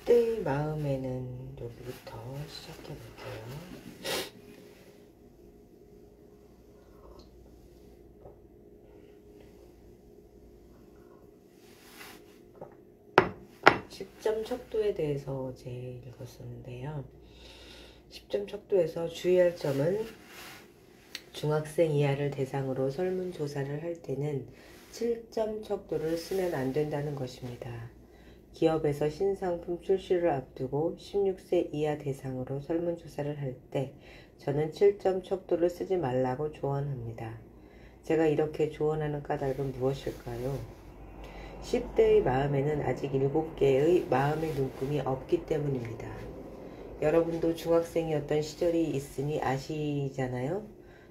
10대의 마음에는 여기부터 시작해 볼게요. 10점 척도에 대해서 어제 읽었었는데요. 10점 척도에서 주의할 점은 중학생 이하를 대상으로 설문조사를 할 때는 7점 척도를 쓰면 안 된다는 것입니다. 기업에서 신상품 출시를 앞두고 16세 이하 대상으로 설문조사를 할 때 저는 7점 척도를 쓰지 말라고 조언합니다. 제가 이렇게 조언하는 까닭은 무엇일까요? 10대의 마음에는 아직 7개의 마음의 눈금이 없기 때문입니다. 여러분도 중학생이었던 시절이 있으니 아시잖아요?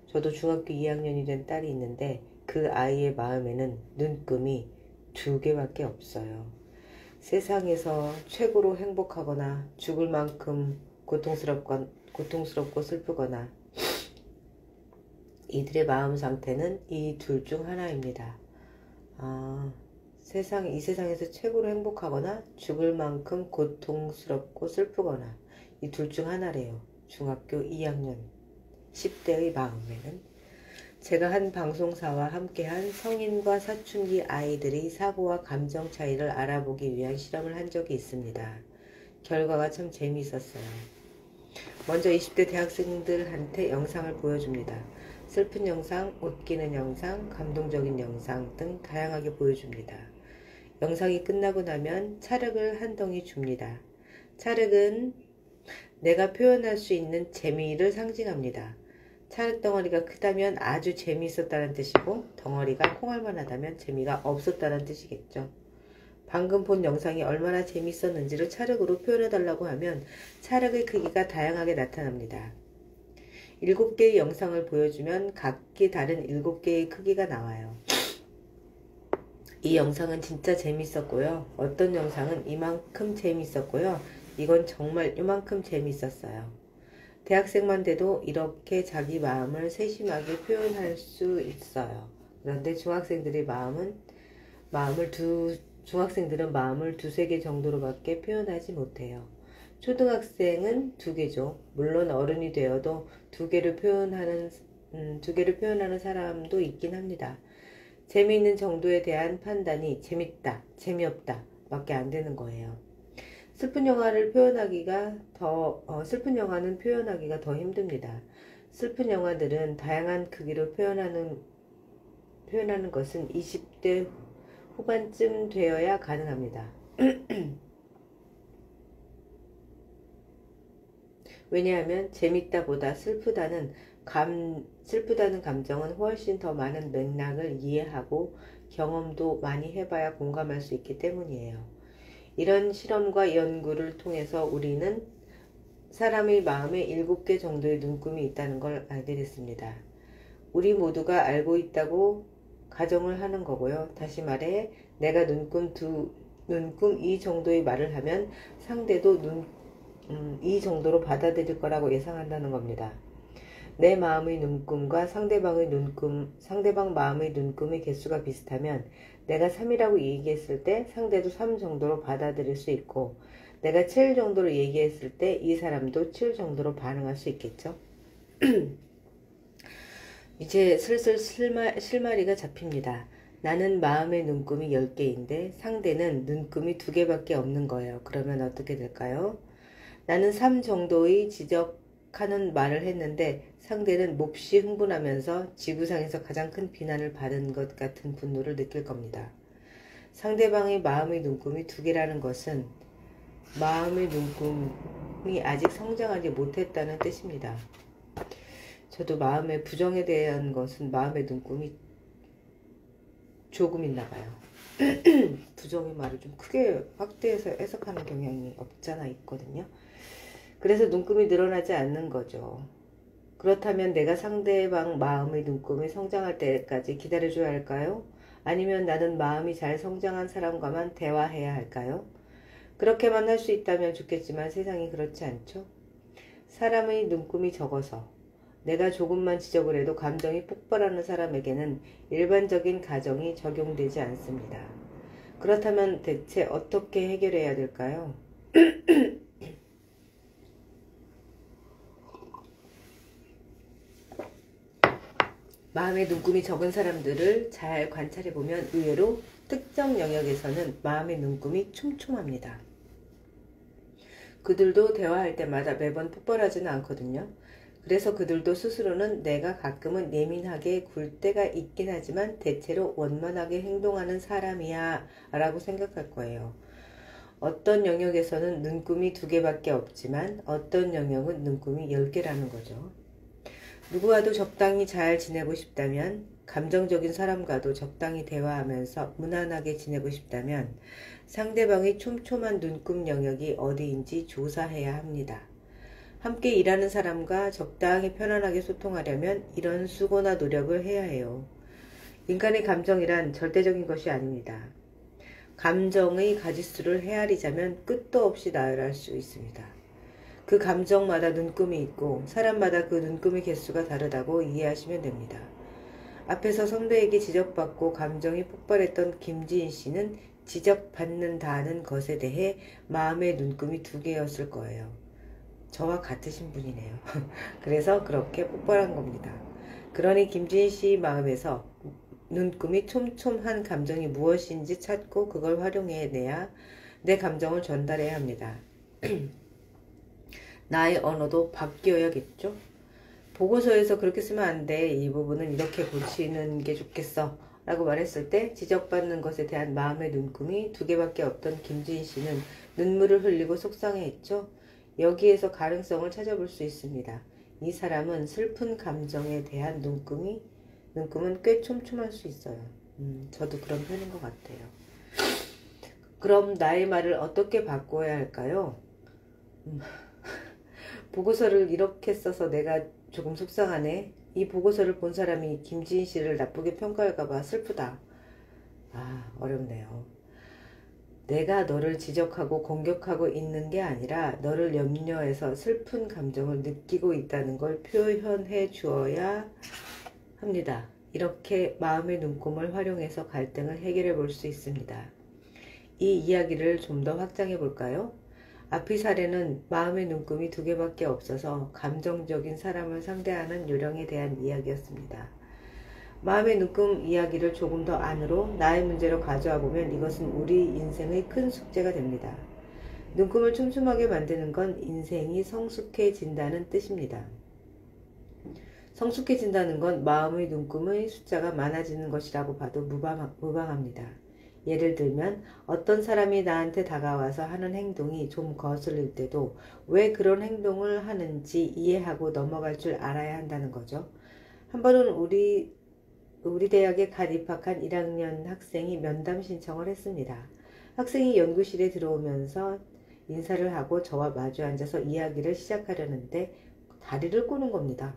저도 중학교 2학년이 된 딸이 있는데 그 아이의 마음에는 눈금이 2개밖에 없어요. 세상에서 최고로 행복하거나 죽을 만큼 고통스럽고 슬프거나 이들의 마음 상태는 이 둘 중 하나입니다. 이 세상에서 최고로 행복하거나 죽을 만큼 고통스럽고 슬프거나 이 둘 중 하나래요. 중학교 2학년 10대의 마음에는. 제가 한 방송사와 함께한 성인과 사춘기 아이들의 사고와 감정 차이를 알아보기 위한 실험을 한 적이 있습니다. 결과가 참 재미있었어요. 먼저 20대 대학생들한테 영상을 보여줍니다. 슬픈 영상, 웃기는 영상, 감동적인 영상 등 다양하게 보여줍니다. 영상이 끝나고 나면 찰흙을 한 덩이 줍니다. 찰흙은 내가 표현할 수 있는 재미를 상징합니다. 찰흙 덩어리가 크다면 아주 재미있었다는 뜻이고 덩어리가 콩알만 하다면 재미가 없었다는 뜻이겠죠. 방금 본 영상이 얼마나 재미있었는지를 찰흙으로 표현해달라고 하면 찰흙의 크기가 다양하게 나타납니다. 7개의 영상을 보여주면 각기 다른 7개의 크기가 나와요. 이 영상은 진짜 재밌었고요. 어떤 영상은 이만큼 재밌었고요. 이건 정말 이만큼 재밌었어요. 대학생만 돼도 이렇게 자기 마음을 세심하게 표현할 수 있어요. 그런데 중학생들은 마음을 2-3개 정도로밖에 표현하지 못해요. 초등학생은 2개죠. 물론 어른이 되어도 2개를 표현하는 사람도 있긴 합니다. 재미있는 정도에 대한 판단이 재밌다, 재미없다 밖에 안 되는 거예요. 슬픈 영화는 표현하기가 더 힘듭니다. 슬픈 영화들은 다양한 크기로 표현하는 것은 20대 후반쯤 되어야 가능합니다. 왜냐하면 재밌다보다 슬프다는 감정은 훨씬 더 많은 맥락을 이해하고 경험도 많이 해봐야 공감할 수 있기 때문이에요. 이런 실험과 연구를 통해서 우리는 사람의 마음에 7개 정도의 눈금이 있다는 걸 알게 됐습니다. 우리 모두가 알고 있다고 가정을 하는 거고요. 다시 말해 내가 눈금 2 정도의 말을 하면 상대도 2 정도로 받아들일 거라고 예상한다는 겁니다. 내 마음의 눈금과 상대방 마음의 눈금의 개수가 비슷하면 내가 3이라고 얘기했을 때 상대도 3 정도로 받아들일 수 있고 내가 7 정도로 얘기했을 때 이 사람도 7 정도로 반응할 수 있겠죠. 이제 슬슬 실마리가 잡힙니다. 나는 마음의 눈금이 10개인데 상대는 눈금이 2개밖에 없는 거예요. 그러면 어떻게 될까요? 나는 3 정도의 지적하는 말을 했는데 상대는 몹시 흥분하면서 지구상에서 가장 큰 비난을 받은 것 같은 분노를 느낄 겁니다. 상대방의 마음의 눈금이 2개라는 것은 마음의 눈금이 아직 성장하지 못했다는 뜻입니다. 저도 마음의 부정에 대한 것은 마음의 눈금이 조금 있나 봐요. 부정의 말을 좀 크게 확대해서 해석하는 경향이 없잖아 있거든요. 그래서 눈금이 늘어나지 않는 거죠. 그렇다면 내가 상대방 마음의 눈금이 성장할 때까지 기다려줘야 할까요? 아니면 나는 마음이 잘 성장한 사람과만 대화해야 할까요? 그렇게만 할 수 있다면 좋겠지만 세상이 그렇지 않죠? 사람의 눈금이 적어서 내가 조금만 지적을 해도 감정이 폭발하는 사람에게는 일반적인 가정이 적용되지 않습니다. 그렇다면 대체 어떻게 해결해야 될까요? 마음의 눈금이 적은 사람들을 잘 관찰해보면 의외로 특정 영역에서는 마음의 눈금이 촘촘합니다. 그들도 대화할 때마다 매번 폭발하지는 않거든요. 그래서 그들도 스스로는 내가 가끔은 예민하게 굴 때가 있긴 하지만 대체로 원만하게 행동하는 사람이야 라고 생각할 거예요. 어떤 영역에서는 눈금이 2개밖에 없지만 어떤 영역은 눈금이 10개라는 거죠. 누구와도 적당히 잘 지내고 싶다면, 감정적인 사람과도 적당히 대화하면서 무난하게 지내고 싶다면 상대방의 촘촘한 눈금 영역이 어디인지 조사해야 합니다. 함께 일하는 사람과 적당히 편안하게 소통하려면 이런 수고나 노력을 해야 해요. 인간의 감정이란 절대적인 것이 아닙니다. 감정의 가지수를 헤아리자면 끝도 없이 나열할 수 있습니다. 그 감정마다 눈금이 있고 사람마다 그 눈금의 개수가 다르다고 이해하시면 됩니다. 앞에서 선배에게 지적받고 감정이 폭발했던 김지인 씨는 지적받는다는 것에 대해 마음의 눈금이 2개였을 거예요. 저와 같으신 분이네요. 그래서 그렇게 폭발한 겁니다. 그러니 김지인 씨 마음에서 눈금이 촘촘한 감정이 무엇인지 찾고 그걸 활용해내야 내 감정을 전달해야 합니다. 나의 언어도 바뀌어야겠죠? 보고서에서 그렇게 쓰면 안 돼. 이 부분은 이렇게 고치는 게 좋겠어. 라고 말했을 때 지적받는 것에 대한 마음의 눈금이 2개밖에 없던 김지인 씨는 눈물을 흘리고 속상해했죠. 여기에서 가능성을 찾아볼 수 있습니다. 이 사람은 슬픈 감정에 대한 눈금은 꽤 촘촘할 수 있어요. 저도 그런 편인 것 같아요. 그럼 나의 말을 어떻게 바꿔야 할까요? 보고서를 이렇게 써서 내가 조금 속상하네. 이 보고서를 본 사람이 김지인 씨를 나쁘게 평가할까봐 슬프다. 어렵네요. 내가 너를 지적하고 공격하고 있는 게 아니라 너를 염려해서 슬픈 감정을 느끼고 있다는 걸 표현해 주어야 합니다. 이렇게 마음의 눈금을 활용해서 갈등을 해결해 볼 수 있습니다. 이 이야기를 좀 더 확장해 볼까요? 앞의 사례는 마음의 눈금이 2개밖에 없어서 감정적인 사람을 상대하는 요령에 대한 이야기였습니다. 마음의 눈금 이야기를 조금 더 안으로 나의 문제로 가져와 보면 이것은 우리 인생의 큰 숙제가 됩니다. 눈금을 촘촘하게 만드는 건 인생이 성숙해진다는 뜻입니다. 성숙해진다는 건 마음의 눈금의 숫자가 많아지는 것이라고 봐도 무방합니다. 예를 들면 어떤 사람이 나한테 다가와서 하는 행동이 좀 거슬릴 때도 왜 그런 행동을 하는지 이해하고 넘어갈 줄 알아야 한다는 거죠. 한 번은 우리 대학에 갓 입학한 1학년 학생이 면담 신청을 했습니다. 학생이 연구실에 들어오면서 인사를 하고 저와 마주 앉아서 이야기를 시작하려는데 다리를 꼬는 겁니다.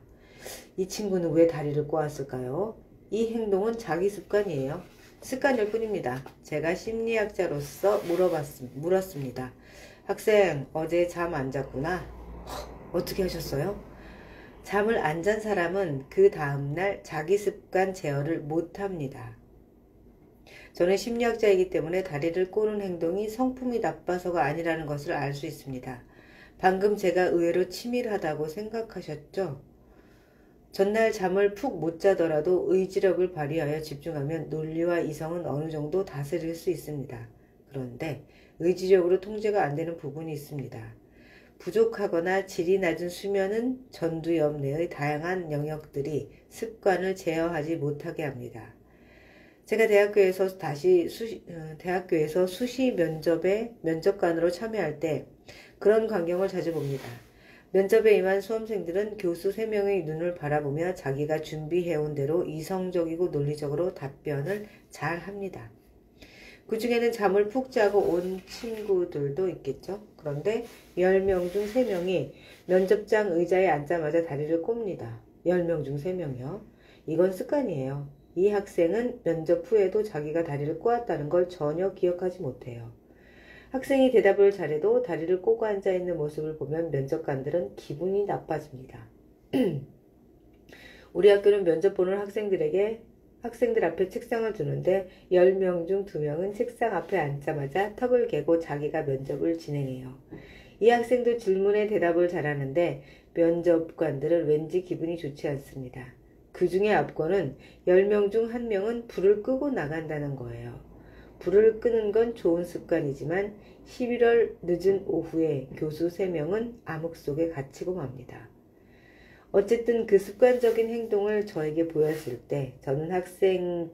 이 친구는 왜 다리를 꼬았을까요? 이 행동은 자기 습관이에요. 습관일 뿐입니다. 제가 심리학자로서 물었습니다. 학생, 어제 잠 안 잤구나? 어떻게 하셨어요? 잠을 안 잔 사람은 그 다음날 자기 습관 제어를 못합니다. 저는 심리학자이기 때문에 다리를 꼬는 행동이 성품이 나빠서가 아니라는 것을 알 수 있습니다. 방금 제가 의외로 치밀하다고 생각하셨죠? 전날 잠을 푹 못 자더라도 의지력을 발휘하여 집중하면 논리와 이성은 어느 정도 다스릴 수 있습니다. 그런데 의지력으로 통제가 안 되는 부분이 있습니다. 부족하거나 질이 낮은 수면은 전두엽 내의 다양한 영역들이 습관을 제어하지 못하게 합니다. 제가 대학교에서 수시 면접에 면접관으로 참여할 때 그런 광경을 자주 봅니다. 면접에 임한 수험생들은 교수 3명의 눈을 바라보며 자기가 준비해온 대로 이성적이고 논리적으로 답변을 잘 합니다. 그 중에는 잠을 푹 자고 온 친구들도 있겠죠. 그런데 10명 중 3명이 면접장 의자에 앉자마자 다리를 꼽니다. 10명 중 3명이요. 이건 습관이에요. 이 학생은 면접 후에도 자기가 다리를 꼬았다는 걸 전혀 기억하지 못해요. 학생이 대답을 잘해도 다리를 꼬고 앉아있는 모습을 보면 면접관들은 기분이 나빠집니다. 우리 학교는 면접 보는 학생들 앞에 책상을 두는데 10명 중 2명은 책상 앞에 앉자마자 턱을 개고 자기가 면접을 진행해요. 이 학생도 질문에 대답을 잘하는데 면접관들은 왠지 기분이 좋지 않습니다. 그 중에 압권은 10명 중 1명은 불을 끄고 나간다는 거예요. 불을 끄는 건 좋은 습관이지만 11월 늦은 오후에 교수 3명은 암흑 속에 갇히고 맙니다. 어쨌든 그 습관적인 행동을 저에게 보였을 때 저는 학생이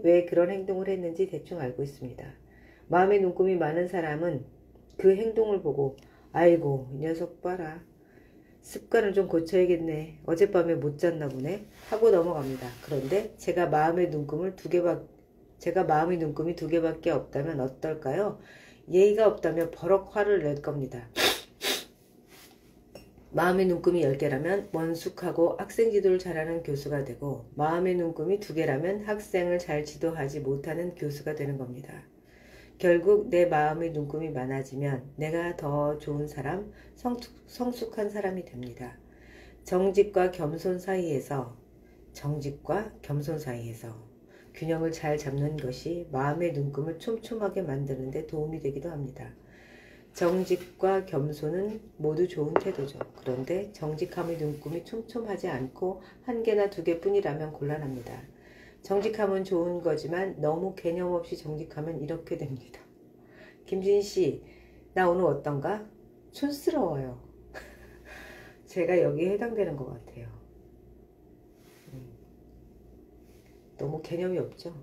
왜 그런 행동을 했는지 대충 알고 있습니다. 마음의 눈금이 많은 사람은 그 행동을 보고 아이고 이 녀석 봐라. 습관을 좀 고쳐야겠네. 어젯밤에 못 잤나 보네. 하고 넘어갑니다. 그런데 제가 마음의 눈금이 2개밖에 없다면 어떨까요? 예의가 없다면 버럭 화를 낼 겁니다. 마음의 눈금이 10개라면 원숙하고 학생 지도를 잘하는 교수가 되고 마음의 눈금이 2개라면 학생을 잘 지도하지 못하는 교수가 되는 겁니다. 결국 내 마음의 눈금이 많아지면 내가 더 좋은 사람, 성숙한 사람이 됩니다. 정직과 겸손 사이에서 균형을 잘 잡는 것이 마음의 눈금을 촘촘하게 만드는 데 도움이 되기도 합니다. 정직과 겸손은 모두 좋은 태도죠. 그런데 정직함의 눈금이 촘촘하지 않고 1개나 2개뿐이라면 곤란합니다. 정직함은 좋은 거지만 너무 개념 없이 정직하면 이렇게 됩니다. 김진씨, 나 오늘 어떤가? 촌스러워요. 제가 여기에 해당되는 것 같아요. 너무 개념이 없죠.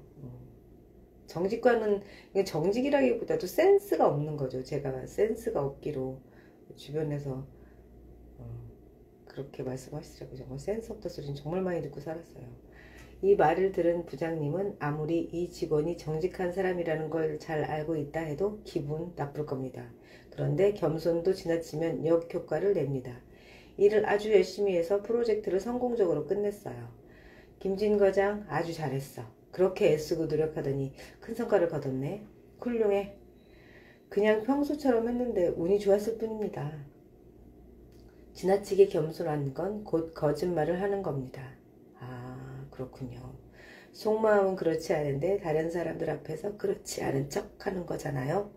정직과는 정직이라기보다도 센스가 없는 거죠. 제가 센스가 없기로 주변에서 그렇게 말씀하시더라고요. 정말 센스 없다 소리는 정말 많이 듣고 살았어요. 이 말을 들은 부장님은 아무리 이 직원이 정직한 사람이라는 걸 잘 알고 있다 해도 기분 나쁠 겁니다. 그런데 겸손도 지나치면 역효과를 냅니다. 일을 아주 열심히 해서 프로젝트를 성공적으로 끝냈어요. 김진 과장 아주 잘했어. 그렇게 애쓰고 노력하더니 큰 성과를 거뒀네. 훌륭해. 그냥 평소처럼 했는데 운이 좋았을 뿐입니다. 지나치게 겸손한 건 곧 거짓말을 하는 겁니다. 아, 그렇군요. 속마음은 그렇지 않은데 다른 사람들 앞에서 그렇지 않은 척 하는 거잖아요.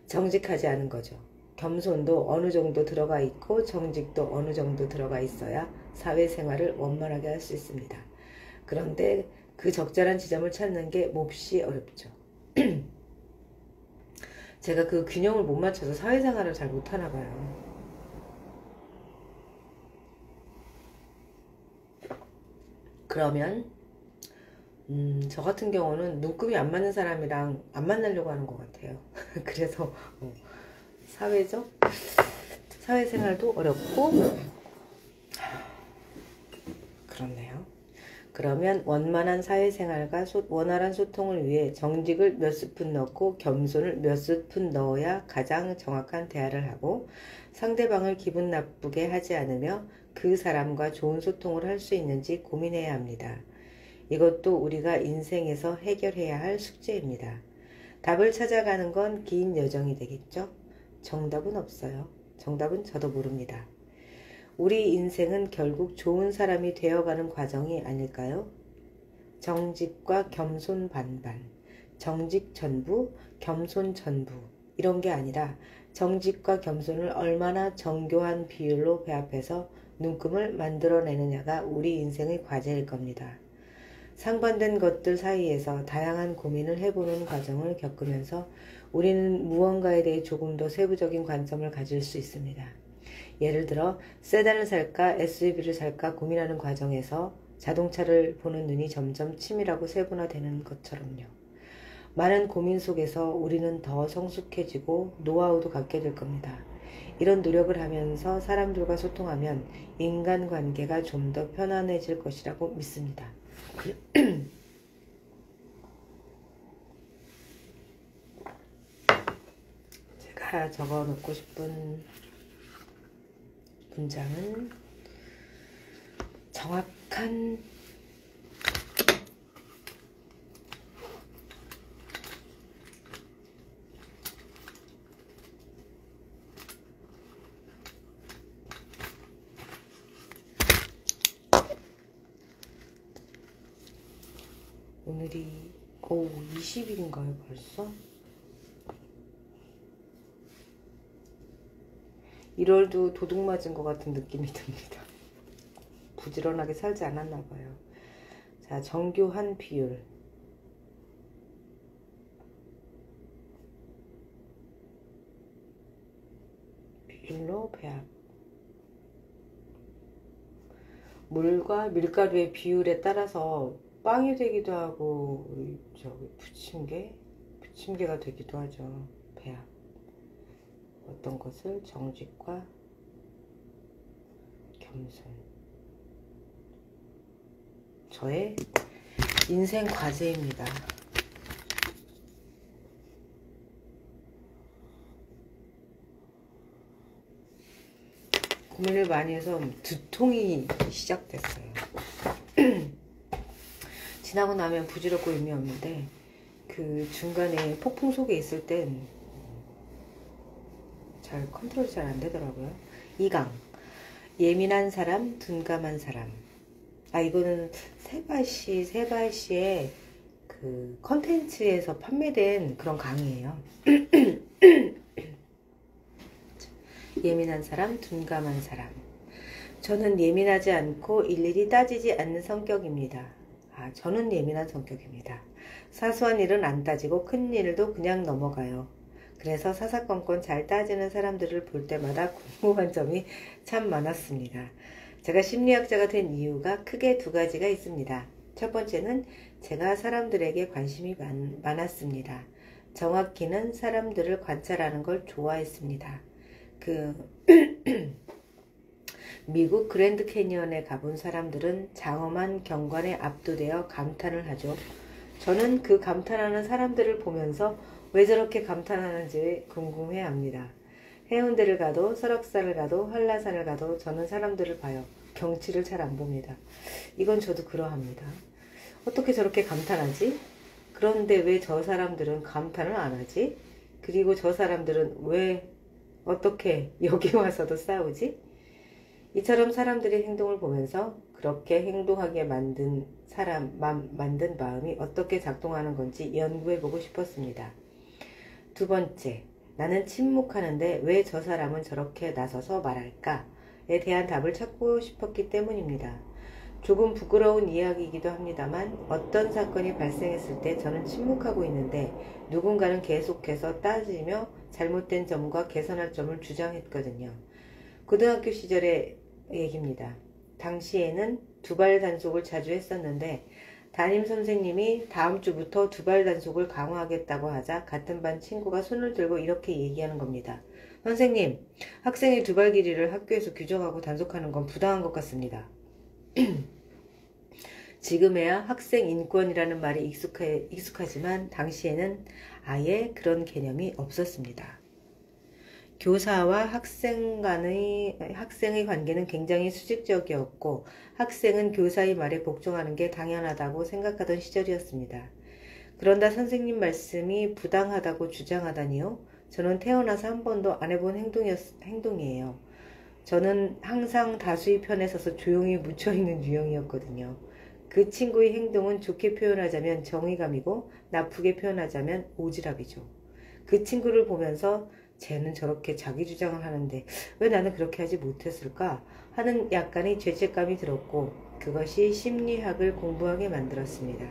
정직하지 않은 거죠. 겸손도 어느 정도 들어가 있고 정직도 어느 정도 들어가 있어야 사회생활을 원만하게 할 수 있습니다. 그런데 그 적절한 지점을 찾는 게 몹시 어렵죠. 제가 그 균형을 못 맞춰서 사회생활을 잘 못하나 봐요. 그러면 저 같은 경우는 눈금이 안 맞는 사람이랑 안 만나려고 하는 것 같아요. 그래서 사회생활도 어렵고 그렇네요. 그러면 원만한 사회생활과 원활한 소통을 위해 정직을 몇 스푼 넣고 겸손을 몇 스푼 넣어야 가장 정확한 대화를 하고 상대방을 기분 나쁘게 하지 않으며 그 사람과 좋은 소통을 할 수 있는지 고민해야 합니다. 이것도 우리가 인생에서 해결해야 할 숙제입니다. 답을 찾아가는 건 긴 여정이 되겠죠? 정답은 없어요. 정답은 저도 모릅니다. 우리 인생은 결국 좋은 사람이 되어가는 과정이 아닐까요? 정직과 겸손 반반, 정직 전부, 겸손 전부 이런 게 아니라 정직과 겸손을 얼마나 정교한 비율로 배합해서 눈금을 만들어내느냐가 우리 인생의 과제일 겁니다. 상반된 것들 사이에서 다양한 고민을 해보는 과정을 겪으면서 우리는 무언가에 대해 조금 더 세부적인 관점을 가질 수 있습니다. 예를 들어 세단을 살까 SUV를 살까 고민하는 과정에서 자동차를 보는 눈이 점점 치밀하고 세분화되는 것처럼요. 많은 고민 속에서 우리는 더 성숙해지고 노하우도 갖게 될 겁니다. 이런 노력을 하면서 사람들과 소통하면 인간관계가 좀 더 편안해질 것이라고 믿습니다. 제가 적어놓고 싶은 문장은 정확한 오늘이 20일인가요 벌써? 1월도 도둑 맞은 것 같은 느낌이 듭니다. 부지런하게 살지 않았나 봐요. 자, 정교한 비율. 비율로 배합. 물과 밀가루의 비율에 따라서 빵이 되기도 하고 저기 부침개가 되기도 하죠. 배합. 어떤 것을 정직과 겸손. 저의 인생 과제입니다. 고민을 많이 해서 두통이 시작됐어요. 지나고 나면 부질없고 의미 없는데 그 중간에 폭풍 속에 있을 땐 잘 컨트롤이 잘 안 되더라고요. 2강 예민한 사람, 둔감한 사람. 이거는 세바시의 그 컨텐츠에서 판매된 그런 강의예요. 예민한 사람, 둔감한 사람. 저는 예민하지 않고 일일이 따지지 않는 성격입니다. 저는 예민한 성격입니다. 사소한 일은 안 따지고 큰 일도 그냥 넘어가요. 그래서 사사건건 잘 따지는 사람들을 볼 때마다 궁금한 점이 참 많았습니다. 제가 심리학자가 된 이유가 크게 2가지가 있습니다. 첫 번째는 제가 사람들에게 관심이 많았습니다. 정확히는 사람들을 관찰하는 걸 좋아했습니다. 미국 그랜드 캐니언에 가본 사람들은 장엄한 경관에 압도되어 감탄을 하죠. 저는 그 감탄하는 사람들을 보면서 왜 저렇게 감탄하는지 궁금해합니다. 해운대를 가도 설악산을 가도 한라산을 가도 저는 사람들을 봐요. 경치를 잘 안 봅니다. 이건 저도 그러합니다. 어떻게 저렇게 감탄하지? 그런데 왜 저 사람들은 감탄을 안 하지? 그리고 저 사람들은 왜 어떻게 여기 와서도 싸우지? 이처럼 사람들의 행동을 보면서 그렇게 행동하게 만든 마음이 어떻게 작동하는 건지 연구해보고 싶었습니다. 2번째, 나는 침묵하는데 왜 저 사람은 저렇게 나서서 말할까에 대한 답을 찾고 싶었기 때문입니다. 조금 부끄러운 이야기이기도 합니다만 어떤 사건이 발생했을 때 저는 침묵하고 있는데 누군가는 계속해서 따지며 잘못된 점과 개선할 점을 주장했거든요. 고등학교 시절의 얘기입니다. 당시에는 두발 단속을 자주 했었는데 담임 선생님이 다음 주부터 두발 단속을 강화하겠다고 하자 같은 반 친구가 손을 들고 이렇게 얘기하는 겁니다. 선생님, 학생의 두발 길이를 학교에서 규정하고 단속하는 건 부당한 것 같습니다. 지금에야 학생 인권이라는 말이 익숙하지만 당시에는 아예 그런 개념이 없었습니다. 교사와 학생의 관계는 굉장히 수직적이었고 학생은 교사의 말에 복종하는 게 당연하다고 생각하던 시절이었습니다. 그런다 선생님 말씀이 부당하다고 주장하다니요? 저는 태어나서 한 번도 안 해본 행동이에요. 저는 항상 다수의 편에 서서 조용히 묻혀있는 유형이었거든요. 그 친구의 행동은 좋게 표현하자면 정의감이고 나쁘게 표현하자면 오지랖이죠. 그 친구를 보면서 쟤는 저렇게 자기 주장을 하는데 왜 나는 그렇게 하지 못했을까 하는 약간의 죄책감이 들었고 그것이 심리학을 공부하게 만들었습니다.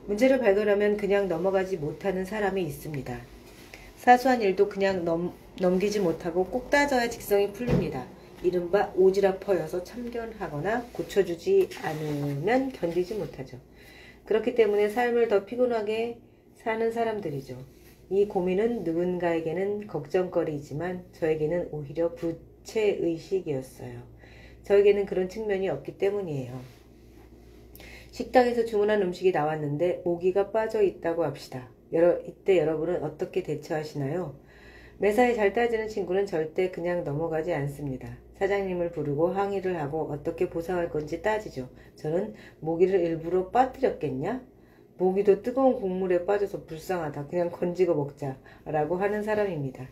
문제를 발견하면 그냥 넘어가지 못하는 사람이 있습니다. 사소한 일도 그냥 넘기지 못하고 꼭 따져야 직성이 풀립니다. 이른바 오지랖퍼여서 참견하거나 고쳐주지 않으면 견디지 못하죠. 그렇기 때문에 삶을 더 피곤하게 사는 사람들이죠. 이 고민은 누군가에게는 걱정거리이지만 저에게는 오히려 부채의식이었어요. 저에게는 그런 측면이 없기 때문이에요. 식당에서 주문한 음식이 나왔는데 모기가 빠져 있다고 합시다. 이때 여러분은 어떻게 대처하시나요? 매사에 잘 따지는 친구는 절대 그냥 넘어가지 않습니다. 사장님을 부르고 항의를 하고 어떻게 보상할 건지 따지죠. 저는 모기를 일부러 빠뜨렸겠냐? 모기도 뜨거운 국물에 빠져서 불쌍하다. 그냥 건지고 먹자 라고 하는 사람입니다.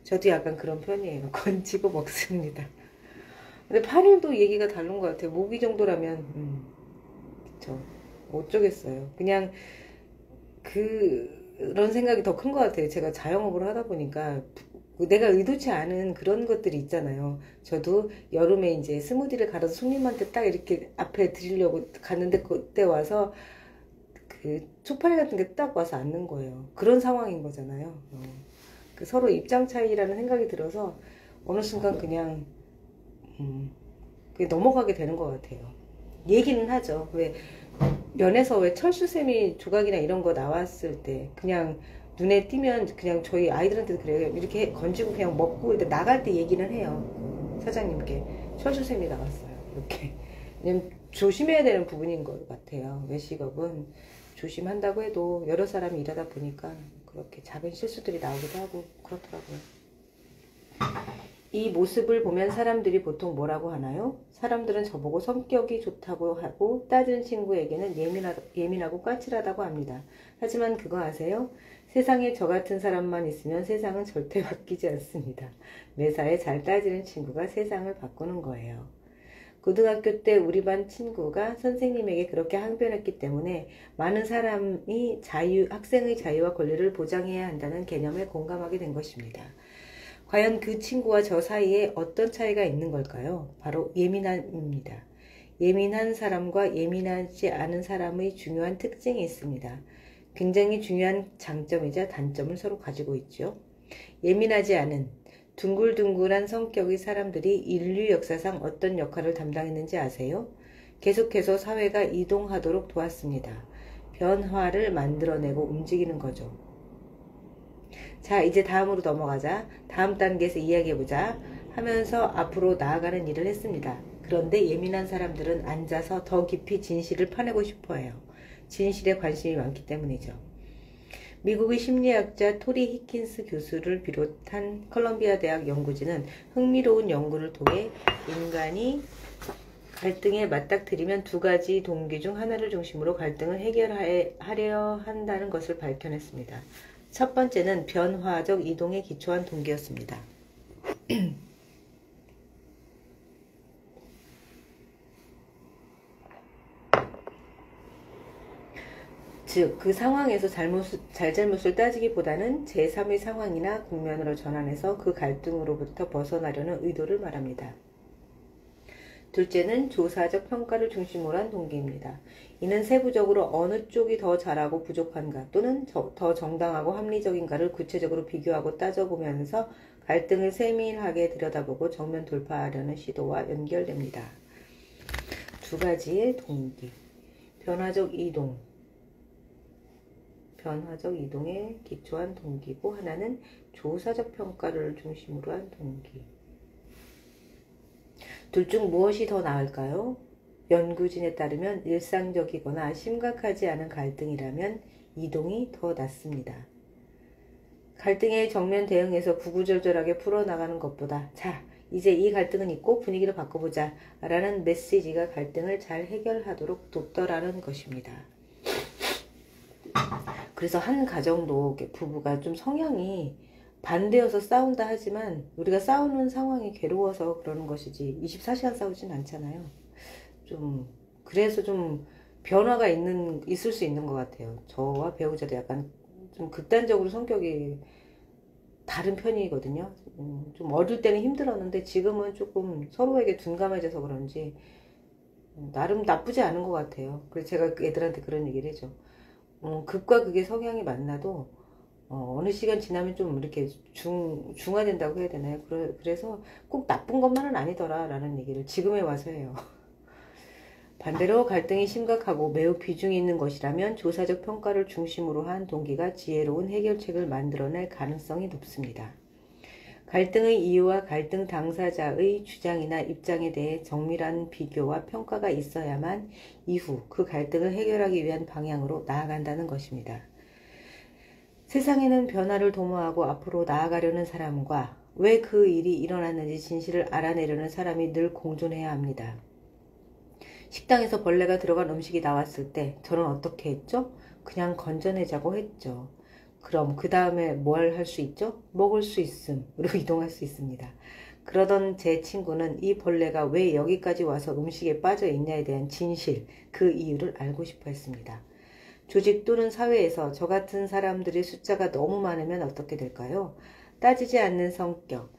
저도 약간 그런 편이에요. 건지고 먹습니다. 근데 8일도 얘기가 다른 것 같아요. 모기 정도라면 그쵸. 어쩌겠어요. 그냥 그런 생각이 더 큰 것 같아요. 제가 자영업을 하다 보니까 내가 의도치 않은 그런 것들이 있잖아요. 저도 여름에 이제 스무디를 갈아서 손님한테 딱 이렇게 앞에 드리려고 갔는데 그때 와서 그 초파리 같은 게 딱 와서 앉는 거예요. 그런 상황인 거잖아요. 그 서로 입장 차이라는 생각이 들어서 어느 순간 그냥 그게 넘어가게 되는 것 같아요. 얘기는 하죠. 왜 면에서 왜 철수세미 조각이나 이런 거 나왔을 때 그냥 눈에 띄면 그냥 저희 아이들한테도 그래요. 이렇게 건지고 그냥 먹고 나갈 때 얘기는 해요. 사장님께 철수세미 나왔어요. 이렇게. 왜냐면 조심해야 되는 부분인 것 같아요. 외식업은 조심한다고 해도 여러 사람이 일하다 보니까 그렇게 작은 실수들이 나오기도 하고 그렇더라고요. 이 모습을 보면 사람들이 보통 뭐라고 하나요? 사람들은 저보고 성격이 좋다고 하고 따지는 친구에게는 예민하고 까칠하다고 합니다. 하지만 그거 아세요? 세상에 저 같은 사람만 있으면 세상은 절대 바뀌지 않습니다. 매사에 잘 따지는 친구가 세상을 바꾸는 거예요. 고등학교 때 우리 반 친구가 선생님에게 그렇게 항변했기 때문에 많은 사람이 학생의 자유와 권리를 보장해야 한다는 개념에 공감하게 된 것입니다. 과연 그 친구와 저 사이에 어떤 차이가 있는 걸까요? 바로 예민함입니다. 예민한 사람과 예민하지 않은 사람의 중요한 특징이 있습니다. 굉장히 중요한 장점이자 단점을 서로 가지고 있죠. 예민하지 않은 둥글둥글한 성격의 사람들이 인류 역사상 어떤 역할을 담당했는지 아세요? 계속해서 사회가 이동하도록 도왔습니다. 변화를 만들어내고 움직이는 거죠. 자, 이제 다음으로 넘어가자. 다음 단계에서 이야기해보자 하면서 앞으로 나아가는 일을 했습니다. 그런데 예민한 사람들은 앉아서 더 깊이 진실을 파내고 싶어해요. 진실에 관심이 많기 때문이죠. 미국의 심리학자 토리 히킨스 교수를 비롯한 컬럼비아 대학 연구진은 흥미로운 연구를 통해 인간이 갈등에 맞닥뜨리면 두 가지 동기 중 하나를 중심으로 갈등을 해결하려 한다는 것을 밝혀냈습니다. 첫 번째는 변화적 이동에 기초한 동기였습니다. 즉, 그 상황에서 잘잘못을 따지기보다는 제3의 상황이나 국면으로 전환해서 그 갈등으로부터 벗어나려는 의도를 말합니다. 둘째는 조사적 평가를 중심으로 한 동기입니다. 이는 세부적으로 어느 쪽이 더 잘하고 부족한가 또는 더 정당하고 합리적인가를 구체적으로 비교하고 따져보면서 갈등을 세밀하게 들여다보고 정면 돌파하려는 시도와 연결됩니다. 두 가지의 동기. 변화적 이동에 기초한 동기고 하나는 조사적 평가를 중심으로 한 동기. 둘 중 무엇이 더 나을까요? 연구진에 따르면 일상적이거나 심각하지 않은 갈등이라면 이동이 더 낫습니다. 갈등에 정면 대응해서 구구절절하게 풀어나가는 것보다 자, 이제 이 갈등은 있고 분위기를 바꿔보자 라는 메시지가 갈등을 잘 해결하도록 돕더라는 것입니다. 그래서 한 가정도 부부가 좀 성향이 반대여서 싸운다 하지만 우리가 싸우는 상황이 괴로워서 그러는 것이지 24시간 싸우진 않잖아요. 그래서 좀 변화가 있을 수 있는 것 같아요. 저와 배우자도 약간 좀 극단적으로 성격이 다른 편이거든요. 좀 어릴 때는 힘들었는데 지금은 조금 서로에게 둔감해져서 그런지 나름 나쁘지 않은 것 같아요. 그래서 제가 애들한테 그런 얘기를 해줘. 극과 극의 성향이 만나도 어느 시간 지나면 좀 이렇게 중화된다고 해야 되나요? 그래서 꼭 나쁜 것만은 아니더라 라는 얘기를 지금에 와서 해요. 반대로 갈등이 심각하고 매우 비중이 있는 것이라면 조사적 평가를 중심으로 한 동기가 지혜로운 해결책을 만들어낼 가능성이 높습니다. 갈등의 이유와 갈등 당사자의 주장이나 입장에 대해 정밀한 비교와 평가가 있어야만 이후 그 갈등을 해결하기 위한 방향으로 나아간다는 것입니다. 세상에는 변화를 도모하고 앞으로 나아가려는 사람과 왜 그 일이 일어났는지 진실을 알아내려는 사람이 늘 공존해야 합니다. 식당에서 벌레가 들어간 음식이 나왔을 때 저는 어떻게 했죠? 그냥 건져내자고 했죠. 그럼 그 다음에 뭘 할 수 있죠? 먹을 수 있음으로 이동할 수 있습니다. 그러던 제 친구는 이 벌레가 왜 여기까지 와서 음식에 빠져 있냐에 대한 진실, 그 이유를 알고 싶어 했습니다. 조직 또는 사회에서 저 같은 사람들의 숫자가 너무 많으면 어떻게 될까요? 따지지 않는 성격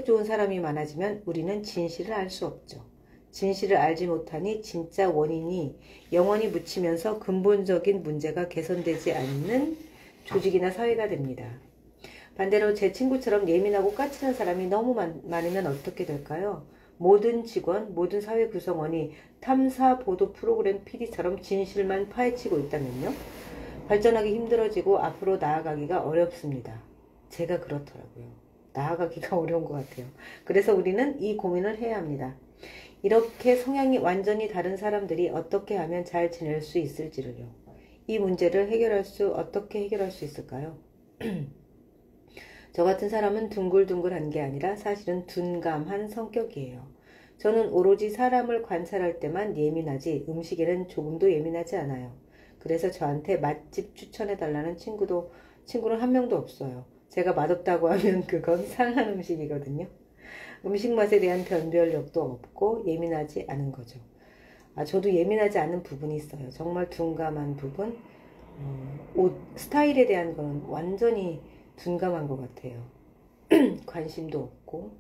좋은 사람이 많아지면 우리는 진실을 알 수 없죠. 진실을 알지 못하니 진짜 원인이 영원히 묻히면서 근본적인 문제가 개선되지 않는 조직이나 사회가 됩니다. 반대로 제 친구처럼 예민하고 까칠한 사람이 너무 많으면 어떻게 될까요? 모든 직원, 모든 사회 구성원이 탐사 보도 프로그램 PD처럼 진실만 파헤치고 있다면요? 발전하기 힘들어지고 앞으로 나아가기가 어렵습니다. 제가 그렇더라고요. 나아가기가 어려운 것 같아요. 그래서 우리는 이 고민을 해야 합니다. 이렇게 성향이 완전히 다른 사람들이 어떻게 하면 잘 지낼 수 있을지를요. 이 문제를 어떻게 해결할 수 있을까요? 저 같은 사람은 둥글둥글한 게 아니라 사실은 둔감한 성격이에요. 저는 오로지 사람을 관찰할 때만 예민하지 음식에는 조금도 예민하지 않아요. 그래서 저한테 맛집 추천해달라는 친구는 한 명도 없어요. 제가 맛없다고 하면 그건 상한 음식이거든요. 음식 맛에 대한 변별력도 없고 예민하지 않은 거죠. 저도 예민하지 않은 부분이 있어요. 정말 둔감한 부분. 옷 스타일에 대한 건 완전히 둔감한 것 같아요. 관심도 없고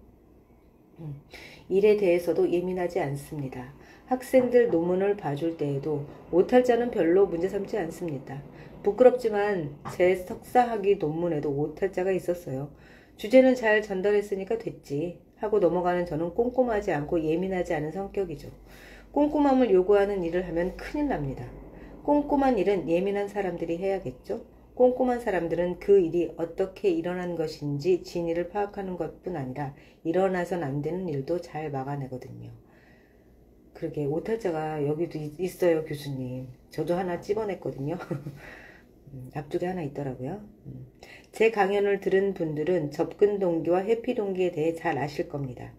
일에 대해서도 예민하지 않습니다. 학생들 논문을 봐줄 때에도 오탈자는 별로 문제 삼지 않습니다. 부끄럽지만 제 석사학위 논문에도 오탈자가 있었어요. 주제는 잘 전달했으니까 됐지 하고 넘어가는 저는 꼼꼼하지 않고 예민하지 않은 성격이죠. 꼼꼼함을 요구하는 일을 하면 큰일 납니다. 꼼꼼한 일은 예민한 사람들이 해야겠죠. 꼼꼼한 사람들은 그 일이 어떻게 일어난 것인지 진위를 파악하는 것뿐 아니라 일어나선 안 되는 일도 잘 막아내거든요. 그러게 오탈자가 여기도 있어요, 교수님. 저도 하나 찝어냈거든요. 앞쪽에 하나 있더라고요. 제 강연을 들은 분들은 접근 동기와 회피 동기에 대해 잘 아실 겁니다.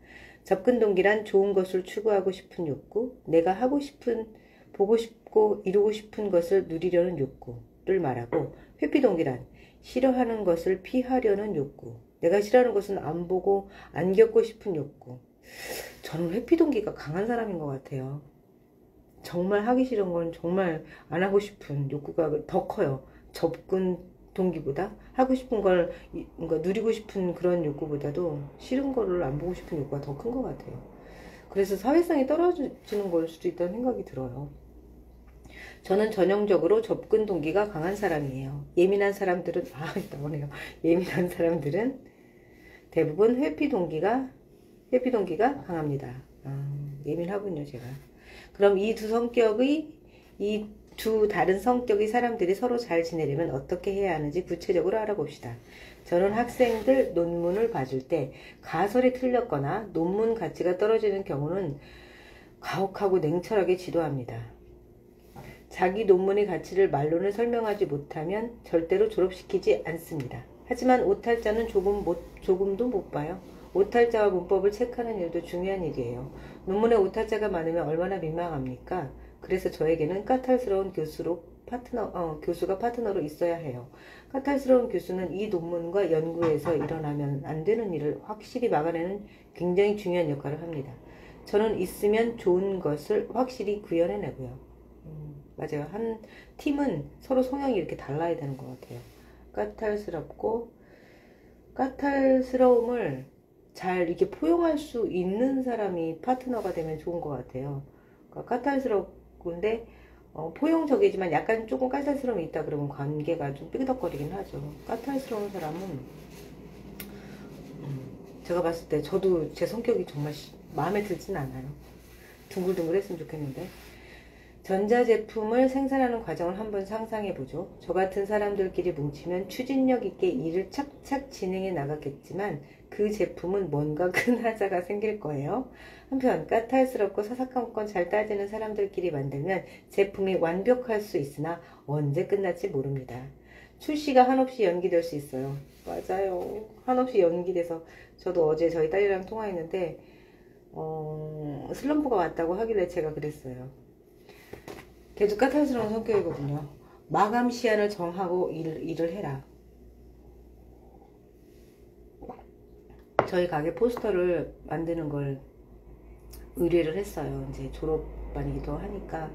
접근 동기란 좋은 것을 추구하고 싶은 욕구, 내가 하고 싶은, 보고 싶고 이루고 싶은 것을 누리려는 욕구를 말하고, 회피 동기란 싫어하는 것을 피하려는 욕구, 내가 싫어하는 것은 안 보고 안 겪고 싶은 욕구. 저는 회피 동기가 강한 사람인 것 같아요. 정말 하기 싫은 건 정말 안 하고 싶은 욕구가 더 커요. 접근 동기보다 하고 싶은 걸 뭔가 누리고 싶은 그런 욕구보다도 싫은 거를 안 보고 싶은 욕구가 더 큰 것 같아요. 그래서 사회성이 떨어지는 걸 수도 있다는 생각이 들어요. 저는 전형적으로 접근 동기가 강한 사람이에요. 예민한 사람들은 나오네요. 예민한 사람들은 대부분 회피 동기가 강합니다. 예민하군요, 제가. 그럼 이 두 다른 성격의 사람들이 서로 잘 지내려면 어떻게 해야 하는지 구체적으로 알아봅시다. 저는 학생들 논문을 봐줄 때 가설이 틀렸거나 논문 가치가 떨어지는 경우는 가혹하고 냉철하게 지도합니다. 자기 논문의 가치를 말로는 설명하지 못하면 절대로 졸업시키지 않습니다. 하지만 오탈자는 조금도 못 봐요. 오탈자와 문법을 체크하는 일도 중요한 일이에요. 논문에 오탈자가 많으면 얼마나 민망합니까? 그래서 저에게는 까탈스러운 교수가 파트너로 있어야 해요. 까탈스러운 교수는 이 논문과 연구에서 일어나면 안 되는 일을 확실히 막아내는 굉장히 중요한 역할을 합니다. 저는 있으면 좋은 것을 확실히 구현해내고요. 맞아요. 한 팀은 서로 성향이 이렇게 달라야 되는 것 같아요. 까탈스러움을 잘 이렇게 포용할 수 있는 사람이 파트너가 되면 좋은 것 같아요. 그러니까 까탈스럽군데 포용적이지만 약간 조금 까탈스러움이 있다 그러면 관계가 좀 삐그덕거리긴 하죠. 까탈스러운 사람은 제가 봤을 때 저도 제 성격이 정말 마음에 들진 않아요. 둥글둥글 했으면 좋겠는데. 전자제품을 생산하는 과정을 한번 상상해보죠. 저 같은 사람들끼리 뭉치면 추진력 있게 일을 착착 진행해 나갔겠지만 그 제품은 뭔가 큰 하자가 생길 거예요. 한편 까탈스럽고 사사건건 잘 따지는 사람들끼리 만들면 제품이 완벽할 수 있으나 언제 끝날지 모릅니다. 출시가 한없이 연기될 수 있어요. 맞아요. 한없이 연기돼서 저도 어제 저희 딸이랑 통화했는데 슬럼프가 왔다고 하길래 제가 그랬어요. 걔도 까탈스러운 성격이거든요. 마감 시한을 정하고 일을 해라. 저희 가게 포스터를 만드는 걸 의뢰를 했어요. 이제 졸업반이기도 하니까.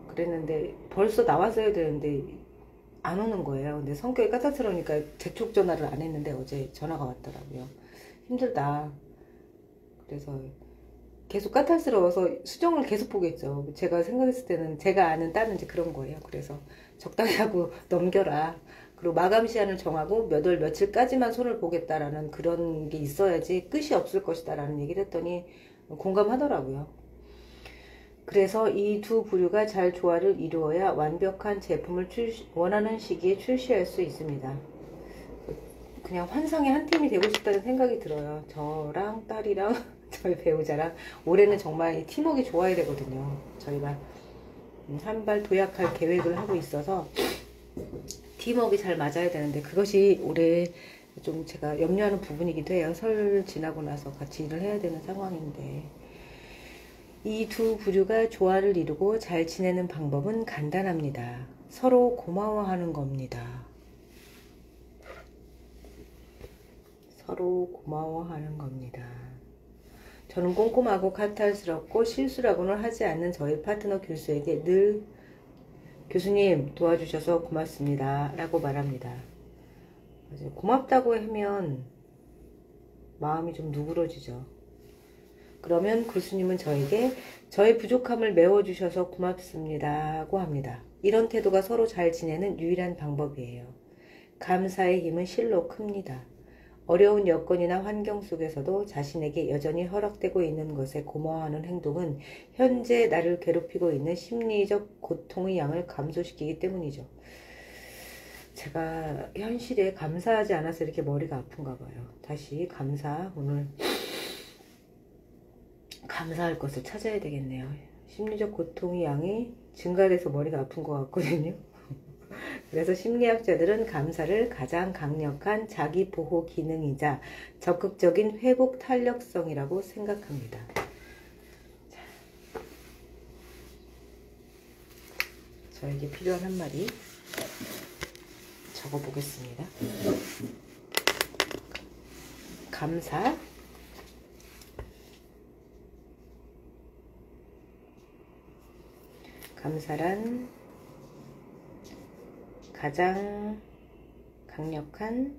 그랬는데 벌써 나왔어야 되는데 안 오는 거예요. 근데 성격이 까탈스러우니까 재촉 전화를 안 했는데 어제 전화가 왔더라고요. 힘들다. 그래서 계속 까탈스러워서 수정을 계속 보겠죠. 제가 생각했을 때는 제가 아는 딸은 이제 그런 거예요. 그래서 적당히 하고 넘겨라. 그리고 마감 시한을 정하고 몇 월 며칠까지만 손을 보겠다라는 그런 게 있어야지 끝이 없을 것이다 라는 얘기를 했더니 공감하더라고요. 그래서 이 두 부류가 잘 조화를 이루어야 완벽한 제품을 원하는 시기에 출시할 수 있습니다. 그냥 환상의 한 팀이 되고 싶다는 생각이 들어요. 저랑 딸이랑 저희 배우자랑 올해는 정말 팀워크가 좋아야 되거든요. 저희가 한 발 도약할 계획을 하고 있어서 팀워크가 잘 맞아야 되는데 그것이 올해 좀 제가 염려하는 부분이기도 해요. 설 지나고 나서 같이 일을 해야 되는 상황인데 이 두 부류가 조화를 이루고 잘 지내는 방법은 간단합니다. 서로 고마워하는 겁니다. 서로 고마워하는 겁니다. 저는 꼼꼼하고 카탈스럽고 실수라고는 하지 않는 저희 파트너 교수에게 늘 교수님 도와주셔서 고맙습니다 라고 말합니다. 고맙다고 하면 마음이 좀 누그러지죠. 그러면 교수님은 저에게 저의 부족함을 메워주셔서 고맙습니다고 합니다. 이런 태도가 서로 잘 지내는 유일한 방법이에요. 감사의 힘은 실로 큽니다. 어려운 여건이나 환경 속에서도 자신에게 여전히 허락되고 있는 것에 고마워하는 행동은 현재 나를 괴롭히고 있는 심리적 고통의 양을 감소시키기 때문이죠. 제가 현실에 감사하지 않아서 이렇게 머리가 아픈가 봐요. 다시 오늘 감사할 것을 찾아야 되겠네요. 심리적 고통의 양이 증가돼서 머리가 아픈 것 같거든요. 그래서 심리학자들은 감사를 가장 강력한 자기 보호 기능이자 적극적인 회복 탄력성이라고 생각합니다. 저에게 필요한 한마디 적어보겠습니다. 감사. 감사란 가장 강력한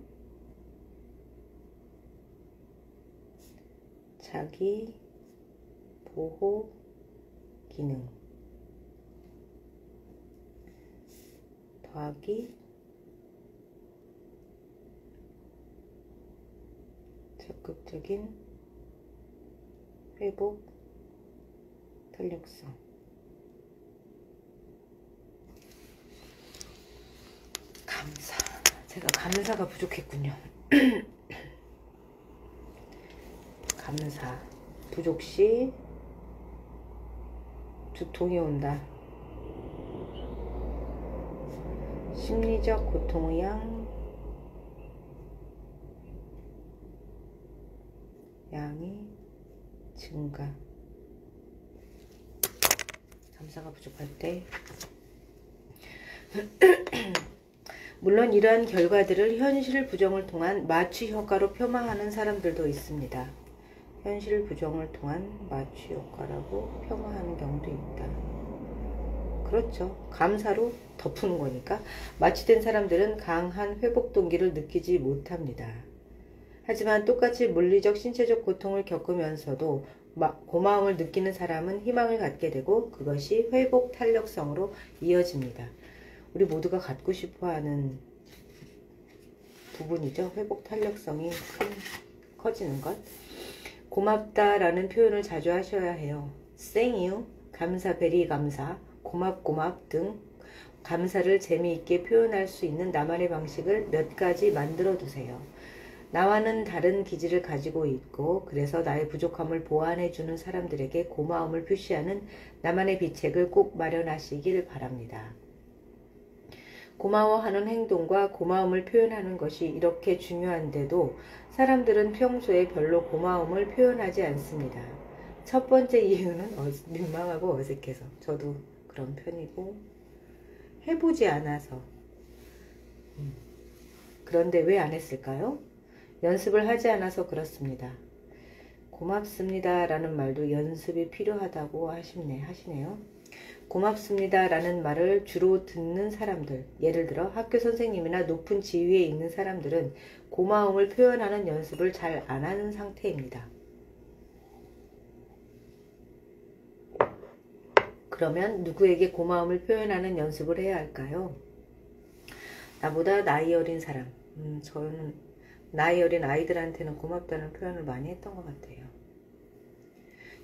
자기 보호 기능 더하기 적극적인 회복 탄력성. 감사. 제가 감사가 부족했군요. 감사. 부족시 두통이 온다. 심리적 고통의 양이 증가. 감사가 부족할 때 물론 이러한 결과들을 현실 부정을 통한 마취 효과로 폄하하는 사람들도 있습니다. 현실 부정을 통한 마취 효과라고 폄하하는 경우도 있다. 그렇죠. 감사로 덮는 거니까 마취된 사람들은 강한 회복 동기를 느끼지 못합니다. 하지만 똑같이 물리적 신체적 고통을 겪으면서도 고마움을 느끼는 사람은 희망을 갖게 되고 그것이 회복 탄력성으로 이어집니다. 우리 모두가 갖고 싶어하는 부분이죠. 회복 탄력성이 커지는 것. 고맙다라는 표현을 자주 하셔야 해요. Thank you, 감사, 베리 감사, 고맙 등 감사를 재미있게 표현할 수 있는 나만의 방식을 몇 가지 만들어 두세요. 나와는 다른 기질을 가지고 있고 그래서 나의 부족함을 보완해주는 사람들에게 고마움을 표시하는 나만의 비책을 꼭 마련하시길 바랍니다. 고마워하는 행동과 고마움을 표현하는 것이 이렇게 중요한데도 사람들은 평소에 별로 고마움을 표현하지 않습니다. 첫 번째 이유는 민망하고 어색해서. 저도 그런 편이고 해보지 않아서. 그런데 왜 안 했을까요? 연습을 하지 않아서 그렇습니다. 고맙습니다 라는 말도 연습이 필요하다고 하시네요. 고맙습니다 라는 말을 주로 듣는 사람들, 예를 들어 학교 선생님이나 높은 지위에 있는 사람들은 고마움을 표현하는 연습을 잘 안 하는 상태입니다. 그러면 누구에게 고마움을 표현하는 연습을 해야 할까요? 나보다 나이 어린 사람, 저는 나이 어린 아이들한테는 고맙다는 표현을 많이 했던 것 같아요.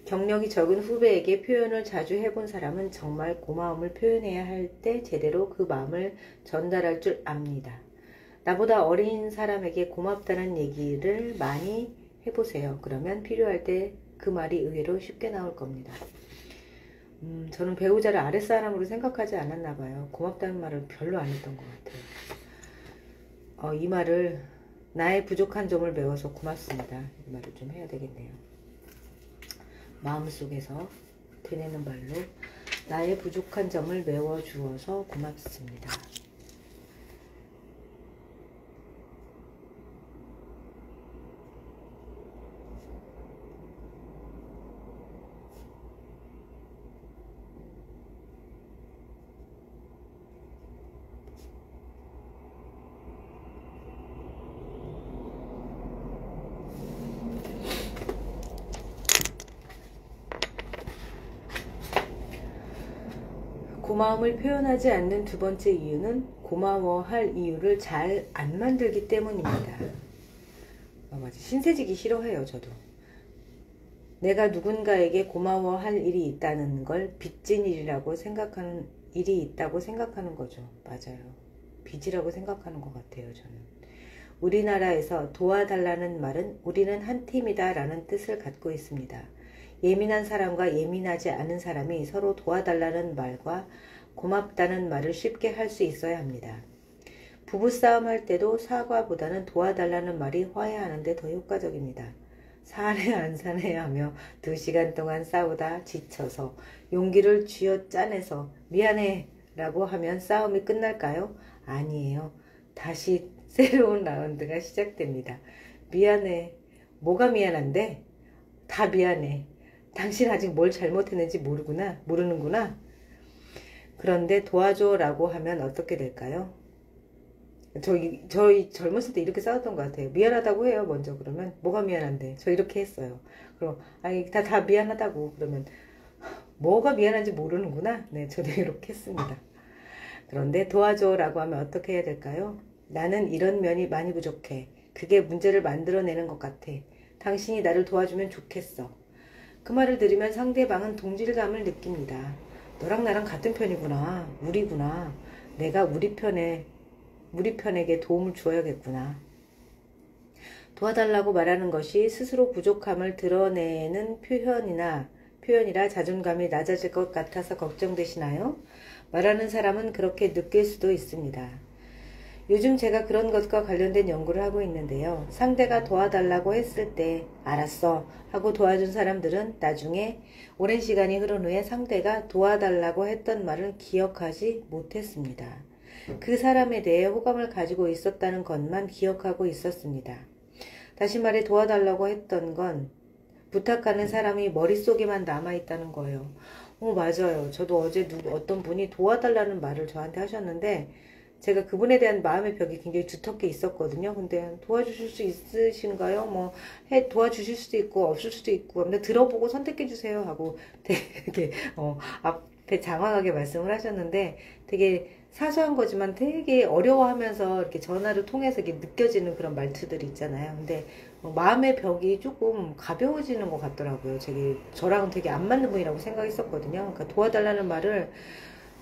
경력이 적은 후배에게 표현을 자주 해본 사람은 정말 고마움을 표현해야 할 때 제대로 그 마음을 전달할 줄 압니다. 나보다 어린 사람에게 고맙다는 얘기를 많이 해보세요. 그러면 필요할 때 그 말이 의외로 쉽게 나올 겁니다. 저는 배우자를 아랫사람으로 생각하지 않았나 봐요. 고맙다는 말을 별로 안 했던 것 같아요. 이 말을 나의 부족한 점을 메워서 고맙습니다. 이 말을 좀 해야 되겠네요. 마음속에서 되뇌는 말로 나의 부족한 점을 메워주어서 고맙습니다. 고마움을 표현하지 않는 두 번째 이유는 고마워할 이유를 잘 안 만들기 때문입니다. 맞아. 신세지기 싫어해요, 저도. 내가 누군가에게 고마워할 일이 있다는 걸 빚진 일이라고 생각하는 일이 있다고 생각하는 거죠. 맞아요. 빚이라고 생각하는 것 같아요, 저는. 우리나라에서 도와달라는 말은 우리는 한 팀이다 라는 뜻을 갖고 있습니다. 예민한 사람과 예민하지 않은 사람이 서로 도와달라는 말과 고맙다는 말을 쉽게 할 수 있어야 합니다. 부부싸움 할 때도 사과보다는 도와달라는 말이 화해하는 데 더 효과적입니다. 사네 안 사네 하며 2시간 동안 싸우다 지쳐서 용기를 쥐어짜내서 미안해 라고 하면 싸움이 끝날까요? 아니에요. 다시 새로운 라운드가 시작됩니다. 미안해. 뭐가 미안한데? 다 미안해. 당신 아직 뭘 잘못했는지 모르는구나. 그런데 도와줘 라고 하면 어떻게 될까요? 저희 젊었을 때 이렇게 싸웠던 것 같아요. 미안하다고 해요, 먼저. 그러면 뭐가 미안한데? 저 이렇게 했어요. 그럼 아니 다 미안하다고. 그러면 뭐가 미안한지 모르는구나. 네, 저도 이렇게 했습니다. 그런데 도와줘 라고 하면 어떻게 해야 될까요? 나는 이런 면이 많이 부족해. 그게 문제를 만들어내는 것 같아. 당신이 나를 도와주면 좋겠어. 그 말을 들으면 상대방은 동질감을 느낍니다. 너랑 나랑 같은 편이구나. 우리구나. 내가 우리 편에게 도움을 주어야겠구나. 도와달라고 말하는 것이 스스로 부족함을 드러내는 표현이라 자존감이 낮아질 것 같아서 걱정되시나요? 말하는 사람은 그렇게 느낄 수도 있습니다. 요즘 제가 그런 것과 관련된 연구를 하고 있는데요. 상대가 도와달라고 했을 때 알았어 하고 도와준 사람들은 나중에 오랜 시간이 흐른 후에 상대가 도와달라고 했던 말을 기억하지 못했습니다. 그 사람에 대해 호감을 가지고 있었다는 것만 기억하고 있었습니다. 다시 말해 도와달라고 했던 건 부탁하는 사람이 머릿속에만 남아있다는 거예요. 맞아요. 저도 어제 어떤 분이 도와달라는 말을 저한테 하셨는데 제가 그분에 대한 마음의 벽이 굉장히 두텁게 있었거든요. 근데 도와주실 수 있으신가요? 도와주실 수도 있고 없을 수도 있고 근데 들어보고 선택해주세요 하고 되게 앞에 장황하게 말씀을 하셨는데 되게 사소한 거지만 되게 어려워하면서 이렇게 전화를 통해서 이렇게 느껴지는 그런 말투들이 있잖아요. 근데 마음의 벽이 조금 가벼워지는 것 같더라고요. 저랑은 되게 안 맞는 분이라고 생각했었거든요. 그러니까 도와달라는 말을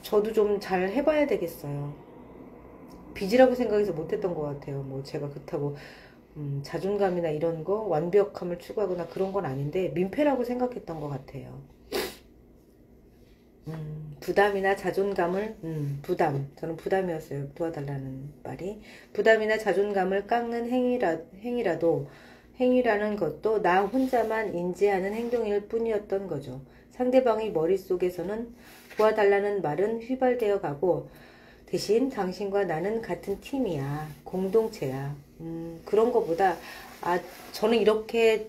저도 좀 잘 해봐야 되겠어요. 빚이라고 생각해서 못했던 것 같아요. 제가 그렇다고 자존감이나 이런 거 완벽함을 추구하거나 그런 건 아닌데 민폐라고 생각했던 것 같아요. 부담이나 자존감을 저는 부담이었어요. 도와달라는 말이. 부담이나 자존감을 깎는 행위라는 것도 나 혼자만 인지하는 행동일 뿐이었던 거죠. 상대방의 머릿속에서는 도와달라는 말은 휘발되어 가고 대신 당신과 나는 같은 팀이야. 공동체야. 그런 거보다 저는 이렇게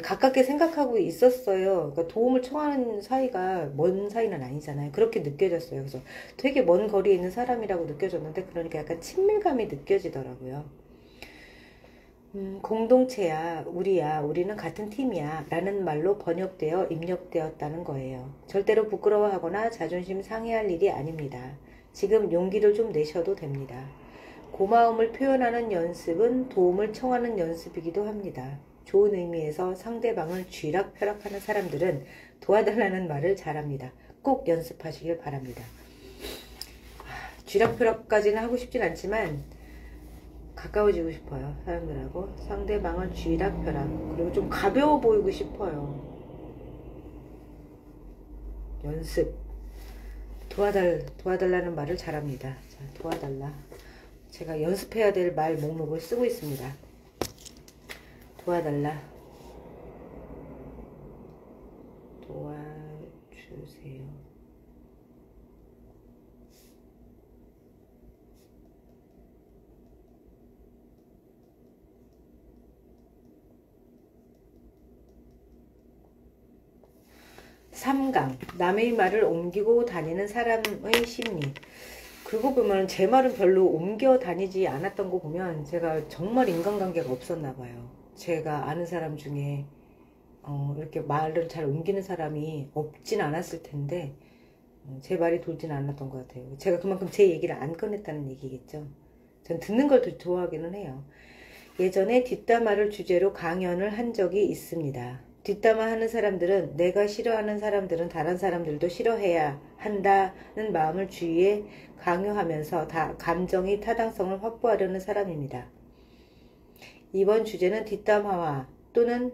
가깝게 생각하고 있었어요. 그러니까 도움을 청하는 사이가 먼 사이는 아니잖아요. 그렇게 느껴졌어요. 그래서 되게 먼 거리에 있는 사람이라고 느껴졌는데 그러니까 약간 친밀감이 느껴지더라고요. 공동체야, 우리야, 우리는 같은 팀이야 라는 말로 번역되어 입력되었다는 거예요. 절대로 부끄러워하거나 자존심 상해할 일이 아닙니다. 지금 용기를 좀 내셔도 됩니다. 고마움을 표현하는 연습은 도움을 청하는 연습이기도 합니다. 좋은 의미에서 상대방을 쥐락펴락하는 사람들은 도와달라는 말을 잘합니다. 꼭 연습하시길 바랍니다. 쥐락펴락까지는 하고 싶진 않지만 가까워지고 싶어요. 사람들하고 상대방을 쥐락펴락, 그리고 좀 가벼워 보이고 싶어요. 연습. 도와달라는 말을 잘합니다. 자, 도와달라. 제가 연습해야 될 말 목록을 쓰고 있습니다. 도와달라. 도와주세요. 삼강, 남의 말을 옮기고 다니는 사람의 심리. 그거 보면 제 말은 별로 옮겨 다니지 않았던 거 보면 제가 정말 인간관계가 없었나 봐요. 제가 아는 사람 중에 이렇게 말을 잘 옮기는 사람이 없진 않았을 텐데 제 말이 돌진 않았던 것 같아요. 제가 그만큼 제 얘기를 안 꺼냈다는 얘기겠죠. 전 듣는 걸 더 좋아하기는 해요. 예전에 뒷담화를 주제로 강연을 한 적이 있습니다. 뒷담화 하는 사람들은 내가 싫어하는 사람들은 다른 사람들도 싫어해야 한다는 마음을 주위에 강요하면서 감정의 타당성을 확보하려는 사람입니다. 이번 주제는 뒷담화와 또는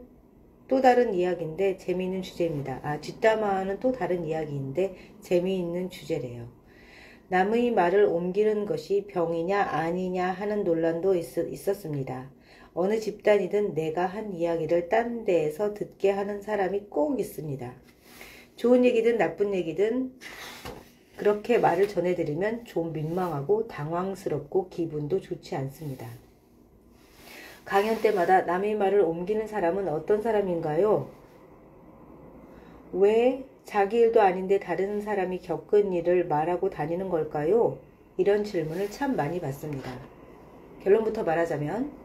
또 다른 이야기인데 재미있는 주제입니다. 뒷담화는 또 다른 이야기인데 재미있는 주제래요. 남의 말을 옮기는 것이 병이냐 아니냐 하는 논란도 있었습니다. 어느 집단이든 내가 한 이야기를 딴 데에서 듣게 하는 사람이 꼭 있습니다. 좋은 얘기든 나쁜 얘기든 그렇게 말을 전해드리면 좀 민망하고 당황스럽고 기분도 좋지 않습니다. 강연 때마다 남의 말을 옮기는 사람은 어떤 사람인가요? 왜 자기 일도 아닌데 다른 사람이 겪은 일을 말하고 다니는 걸까요? 이런 질문을 참 많이 받습니다. 결론부터 말하자면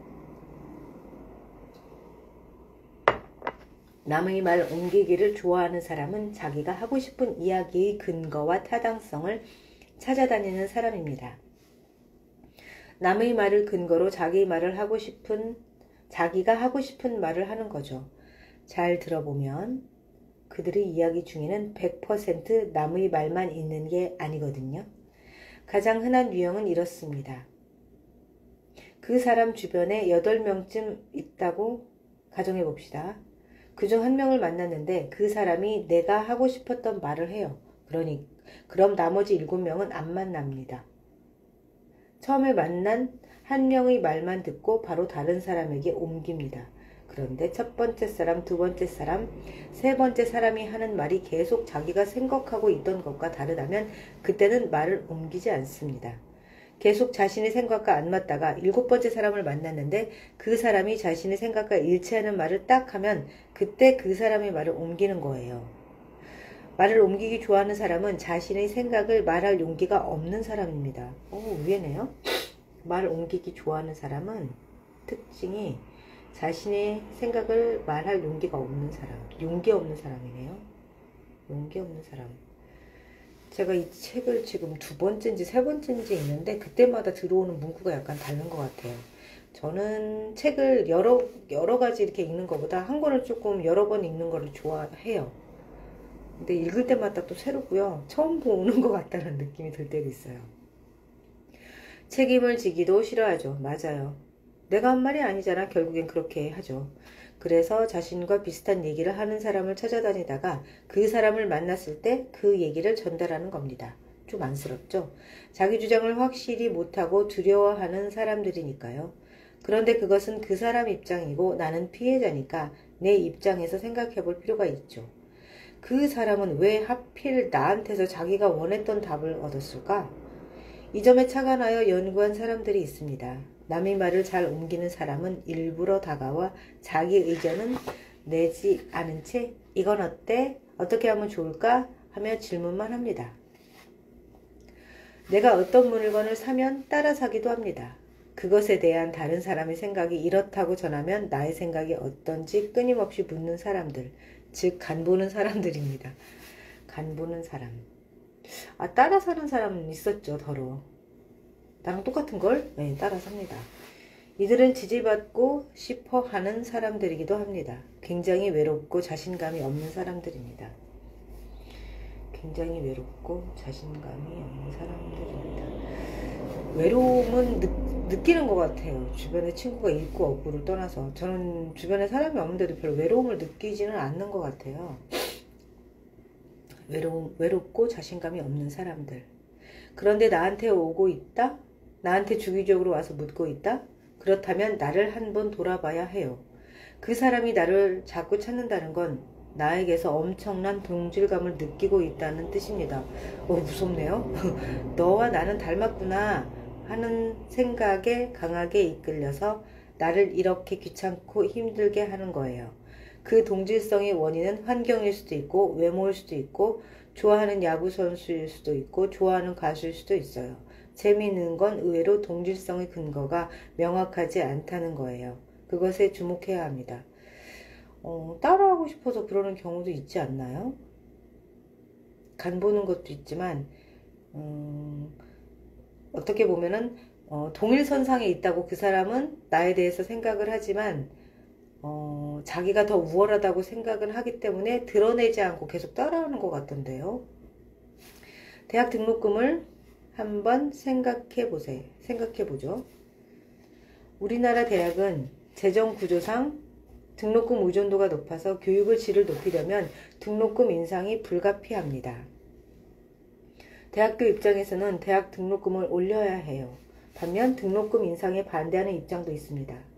남의 말 옮기기를 좋아하는 사람은 자기가 하고 싶은 이야기의 근거와 타당성을 찾아다니는 사람입니다. 남의 말을 근거로 자기가 하고 싶은 말을 하는 거죠. 잘 들어보면 그들의 이야기 중에는 100% 남의 말만 있는 게 아니거든요. 가장 흔한 유형은 이렇습니다. 그 사람 주변에 8명쯤 있다고 가정해 봅시다. 그중 한 명을 만났는데 그 사람이 내가 하고 싶었던 말을 해요. 그럼 나머지 7명은 안 만납니다. 처음에 만난 한 명의 말만 듣고 바로 다른 사람에게 옮깁니다. 그런데 첫 번째 사람, 두 번째 사람, 세 번째 사람이 하는 말이 계속 자기가 생각하고 있던 것과 다르다면 그때는 말을 옮기지 않습니다. 계속 자신의 생각과 안 맞다가 7번째 사람을 만났는데 그 사람이 자신의 생각과 일치하는 말을 딱 하면 그때 그 사람의 말을 옮기는 거예요. 말을 옮기기 좋아하는 사람은 자신의 생각을 말할 용기가 없는 사람입니다. 의외네요. 말을 옮기기 좋아하는 사람은 특징이 자신의 생각을 말할 용기가 없는 사람. 용기 없는 사람이네요. 용기 없는 사람. 제가 이 책을 지금 2번째인지 3번째인지 있는데 그때마다 들어오는 문구가 약간 다른 것 같아요. 저는 책을 여러 가지 이렇게 읽는 것보다 한 권을 조금 여러 번 읽는 거를 좋아해요. 근데 읽을 때마다 또 새롭고요. 처음 보는 것 같다는 느낌이 들 때도 있어요. 책임을 지기도 싫어하죠. 맞아요. 내가 한 말이 아니잖아. 결국엔 그렇게 하죠. 그래서 자신과 비슷한 얘기를 하는 사람을 찾아다니다가 그 사람을 만났을 때 그 얘기를 전달하는 겁니다. 좀 안쓰럽죠? 자기 주장을 확실히 못하고 두려워하는 사람들이니까요. 그런데 그것은 그 사람 입장이고 나는 피해자니까 내 입장에서 생각해 볼 필요가 있죠. 그 사람은 왜 하필 나한테서 자기가 원했던 답을 얻었을까? 이 점에 착안하여 연구한 사람들이 있습니다. 남의 말을 잘 옮기는 사람은 일부러 다가와 자기 의견은 내지 않은 채 이건 어때? 어떻게 하면 좋을까? 하며 질문만 합니다. 내가 어떤 물건을 사면 따라 사기도 합니다. 그것에 대한 다른 사람의 생각이 이렇다고 전하면 나의 생각이 어떤지 끊임없이 묻는 사람들, 즉 간보는 사람들입니다. 간보는 사람. 따라 사는 사람은 있었죠. 더러. 나랑 똑같은 걸 따라 삽니다. 이들은 지지받고 싶어 하는 사람들이기도 합니다. 굉장히 외롭고 자신감이 없는 사람들입니다. 굉장히 외롭고 자신감이 없는 사람들입니다. 외로움은 느끼는 것 같아요. 주변에 친구가 있고 없고를 떠나서 저는 주변에 사람이 없는데도 별로 외로움을 느끼지는 않는 것 같아요. 외롭고 자신감이 없는 사람들. 그런데 나한테 오고 있다? 나한테 주기적으로 와서 묻고 있다? 그렇다면 나를 한번 돌아봐야 해요. 그 사람이 나를 자꾸 찾는다는 건 나에게서 엄청난 동질감을 느끼고 있다는 뜻입니다. 무섭네요. 너와 나는 닮았구나 하는 생각에 강하게 이끌려서 나를 이렇게 귀찮고 힘들게 하는 거예요. 그 동질성의 원인은 환경일 수도 있고 외모일 수도 있고 좋아하는 야구선수일 수도 있고 좋아하는 가수일 수도 있어요. 재미있는 건 의외로 동질성의 근거가 명확하지 않다는 거예요. 그것에 주목해야 합니다. 따라하고 싶어서 그러는 경우도 있지 않나요? 간보는 것도 있지만 어떻게 보면은 동일선상에 있다고 그 사람은 나에 대해서 생각을 하지만 자기가 더 우월하다고 생각을 하기 때문에 드러내지 않고 계속 따라하는 것 같던데요. 대학 등록금을 한번 생각해보죠. 우리나라 대학은 재정구조상 등록금 의존도가 높아서 교육의 질을 높이려면 등록금 인상이 불가피합니다. 대학교 입장에서는 대학 등록금을 올려야 해요. 반면 등록금 인상에 반대하는 입장도 있습니다.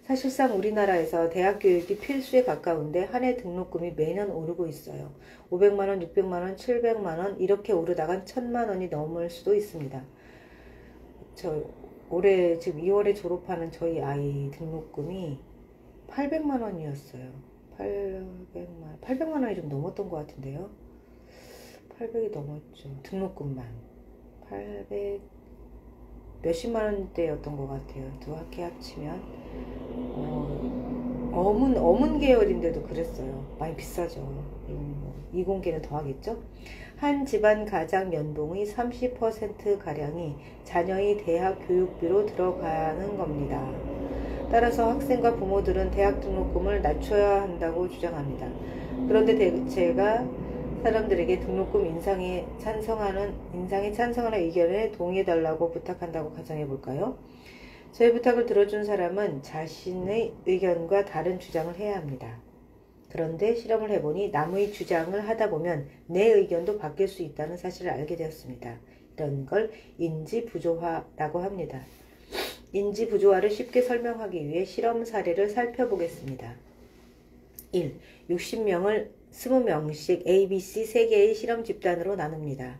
사실상 우리나라에서 대학 교육이 필수에 가까운데 한 해 등록금이 매년 오르고 있어요. 500만원, 600만원, 700만원 이렇게 오르다간 1000만원이 넘을 수도 있습니다. 올해 지금 2월에 졸업하는 저희 아이 등록금이 800만원이었어요. 800만원이 좀 넘었던 것 같은데요. 800이 넘었죠. 등록금만 800 몇십만원대였던 것 같아요. 두 학기 합치면 어문 계열인데도 그랬어요. 많이 비싸죠. 이공계는 더 하겠죠. 한 집안 가장 연봉의 30%가량이 자녀의 대학 교육비로 들어가는 겁니다. 따라서 학생과 부모들은 대학 등록금을 낮춰야 한다고 주장합니다. 그런데 제가 사람들에게 등록금 인상에 찬성하는 의견에 동의해달라고 부탁한다고 가정해볼까요? 저의 부탁을 들어준 사람은 자신의 의견과 다른 주장을 해야 합니다. 그런데 실험을 해보니 남의 주장을 하다보면 내 의견도 바뀔 수 있다는 사실을 알게 되었습니다. 이런 걸 인지부조화라고 합니다. 인지부조화를 쉽게 설명하기 위해 실험 사례를 살펴보겠습니다. 1. 60명을 20명씩 ABC 3개의 실험 집단으로 나눕니다.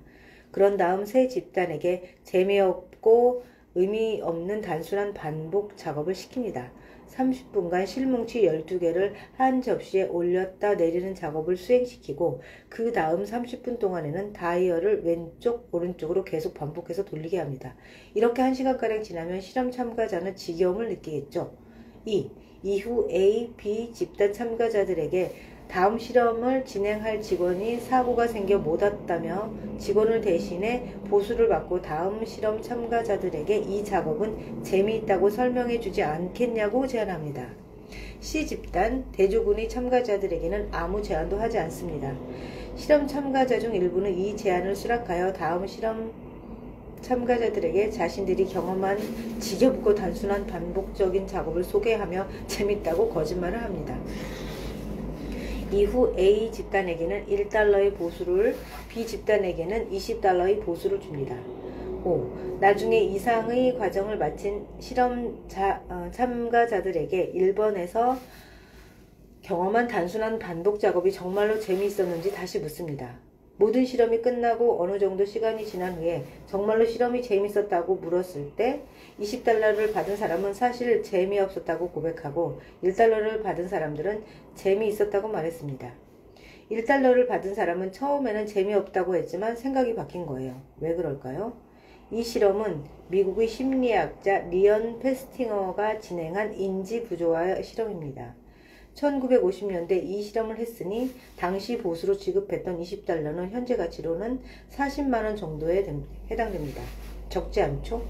그런 다음 세 집단에게 재미없고 의미 없는 단순한 반복 작업을 시킵니다. 30분간 실뭉치 12개를 한 접시에 올렸다 내리는 작업을 수행시키고 그 다음 30분 동안에는 다이얼을 왼쪽 오른쪽으로 계속 반복해서 돌리게 합니다. 이렇게 1시간가량 지나면 실험 참가자는 지겨움을 느끼겠죠. 2. 이후 A, B 집단 참가자들에게 다음 실험을 진행할 직원이 사고가 생겨 못 왔다며 직원을 대신해 보수를 받고 다음 실험 참가자들에게 이 작업은 재미있다고 설명해 주지 않겠냐고 제안합니다. C 집단 대조군의 참가자들에게는 아무 제안도 하지 않습니다. 실험 참가자 중 일부는 이 제안을 수락하여 다음 실험 참가자들에게 자신들이 경험한 지겹고 단순한 반복적인 작업을 소개하며 재밌다고 거짓말을 합니다. 이후 A 집단에게는 1달러의 보수를, B 집단에게는 20달러의 보수를 줍니다. 5. 나중에 이상의 과정을 마친 실험 참가자들에게 1번에서 경험한 단순한 반복 작업이 정말로 재미있었는지 다시 묻습니다. 모든 실험이 끝나고 어느 정도 시간이 지난 후에 정말로 실험이 재밌었다고 물었을 때 20달러를 받은 사람은 사실 재미없었다고 고백하고 1달러를 받은 사람들은 재미있었다고 말했습니다. 1달러를 받은 사람은 처음에는 재미없다고 했지만 생각이 바뀐 거예요. 왜 그럴까요? 이 실험은 미국의 심리학자 리언 페스팅어가 진행한 인지부조화 실험입니다. 1950년대 이 실험을 했으니 당시 보수로 지급했던 20달러는 현재 가치로는 40만원 정도에 해당됩니다. 적지 않죠?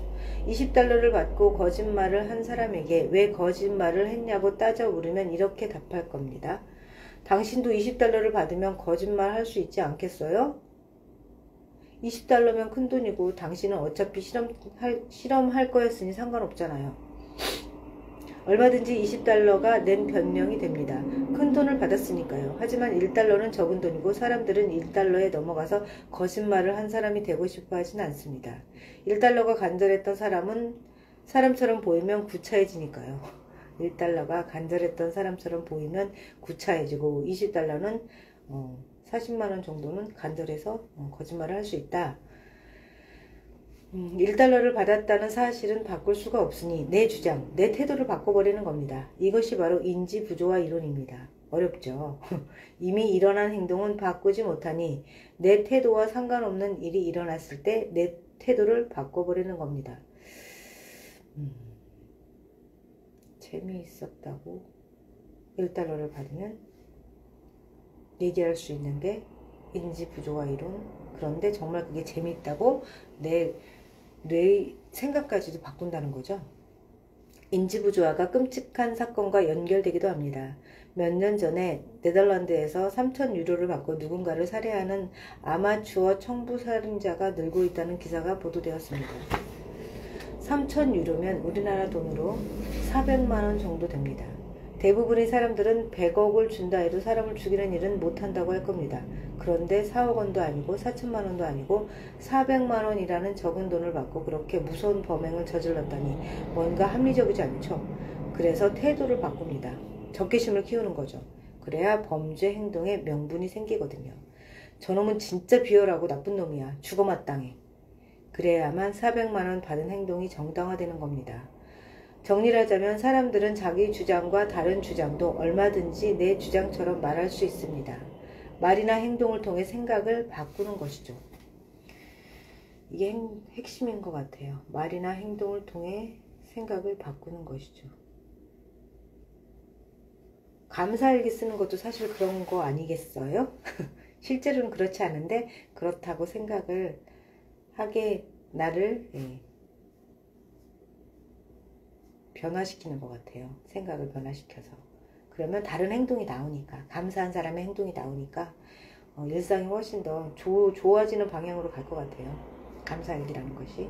20달러를 받고 거짓말을 한 사람에게 왜 거짓말을 했냐고 따져 물으면 이렇게 답할 겁니다. 당신도 20달러를 받으면 거짓말 할 수 있지 않겠어요? 20달러면 큰돈이고 당신은 어차피 실험할 거였으니 상관없잖아요. 얼마든지 20달러가 낸 변명이 됩니다. 큰돈을 받았으니까요. 하지만 1달러는 적은 돈이고 사람들은 1달러에 넘어가서 거짓말을 한 사람이 되고 싶어 하진 않습니다. 1달러가 간절했던 사람처럼 보이면 구차해지니까요. 1달러가 간절했던 사람처럼 보이면 구차해지고 20달러는 40만원 정도는 간절해서 거짓말을 할 수 있다. 1달러를 받았다는 사실은 바꿀 수가 없으니 내 주장, 내 태도를 바꿔버리는 겁니다. 이것이 바로 인지부조화 이론입니다. 어렵죠. 이미 일어난 행동은 바꾸지 못하니 내 태도와 상관없는 일이 일어났을 때 내 태도를 바꿔버리는 겁니다. 재미있었다고 1달러를 받으면 얘기할 수 있는 게 인지부조화 이론. 그런데 정말 그게 재미있다고 내 뇌의 생각까지도 바꾼다는 거죠. 인지부조화가 끔찍한 사건과 연결되기도 합니다. 몇 년 전에 네덜란드에서 3,000유로를 받고 누군가를 살해하는 아마추어 청부살인자가 늘고 있다는 기사가 보도되었습니다. 3,000유로면 우리나라 돈으로 400만원 정도 됩니다. 대부분의 사람들은 100억을 준다 해도 사람을 죽이는 일은 못한다고 할 겁니다. 그런데 4억 원도 아니고 4천만 원도 아니고 400만 원이라는 적은 돈을 받고 그렇게 무서운 범행을 저질렀다니 뭔가 합리적이지 않죠. 그래서 태도를 바꿉니다. 적개심을 키우는 거죠. 그래야 범죄 행동에 명분이 생기거든요. 저놈은 진짜 비열하고 나쁜 놈이야. 죽어 마땅해. 그래야만 400만 원 받은 행동이 정당화되는 겁니다. 정리를 하자면 사람들은 자기 주장과 다른 주장도 얼마든지 내 주장처럼 말할 수 있습니다. 말이나 행동을 통해 생각을 바꾸는 것이죠. 이게 핵심인 것 같아요. 말이나 행동을 통해 생각을 바꾸는 것이죠. 감사일기 쓰는 것도 사실 그런 거 아니겠어요? 실제로는 그렇지 않은데 그렇다고 생각을 하게 나를 변화시키는 것 같아요. 생각을 변화시켜서. 그러면 다른 행동이 나오니까, 감사한 사람의 행동이 나오니까 일상이 훨씬 더 좋아지는 방향으로 갈 것 같아요. 감사일기라는 것이.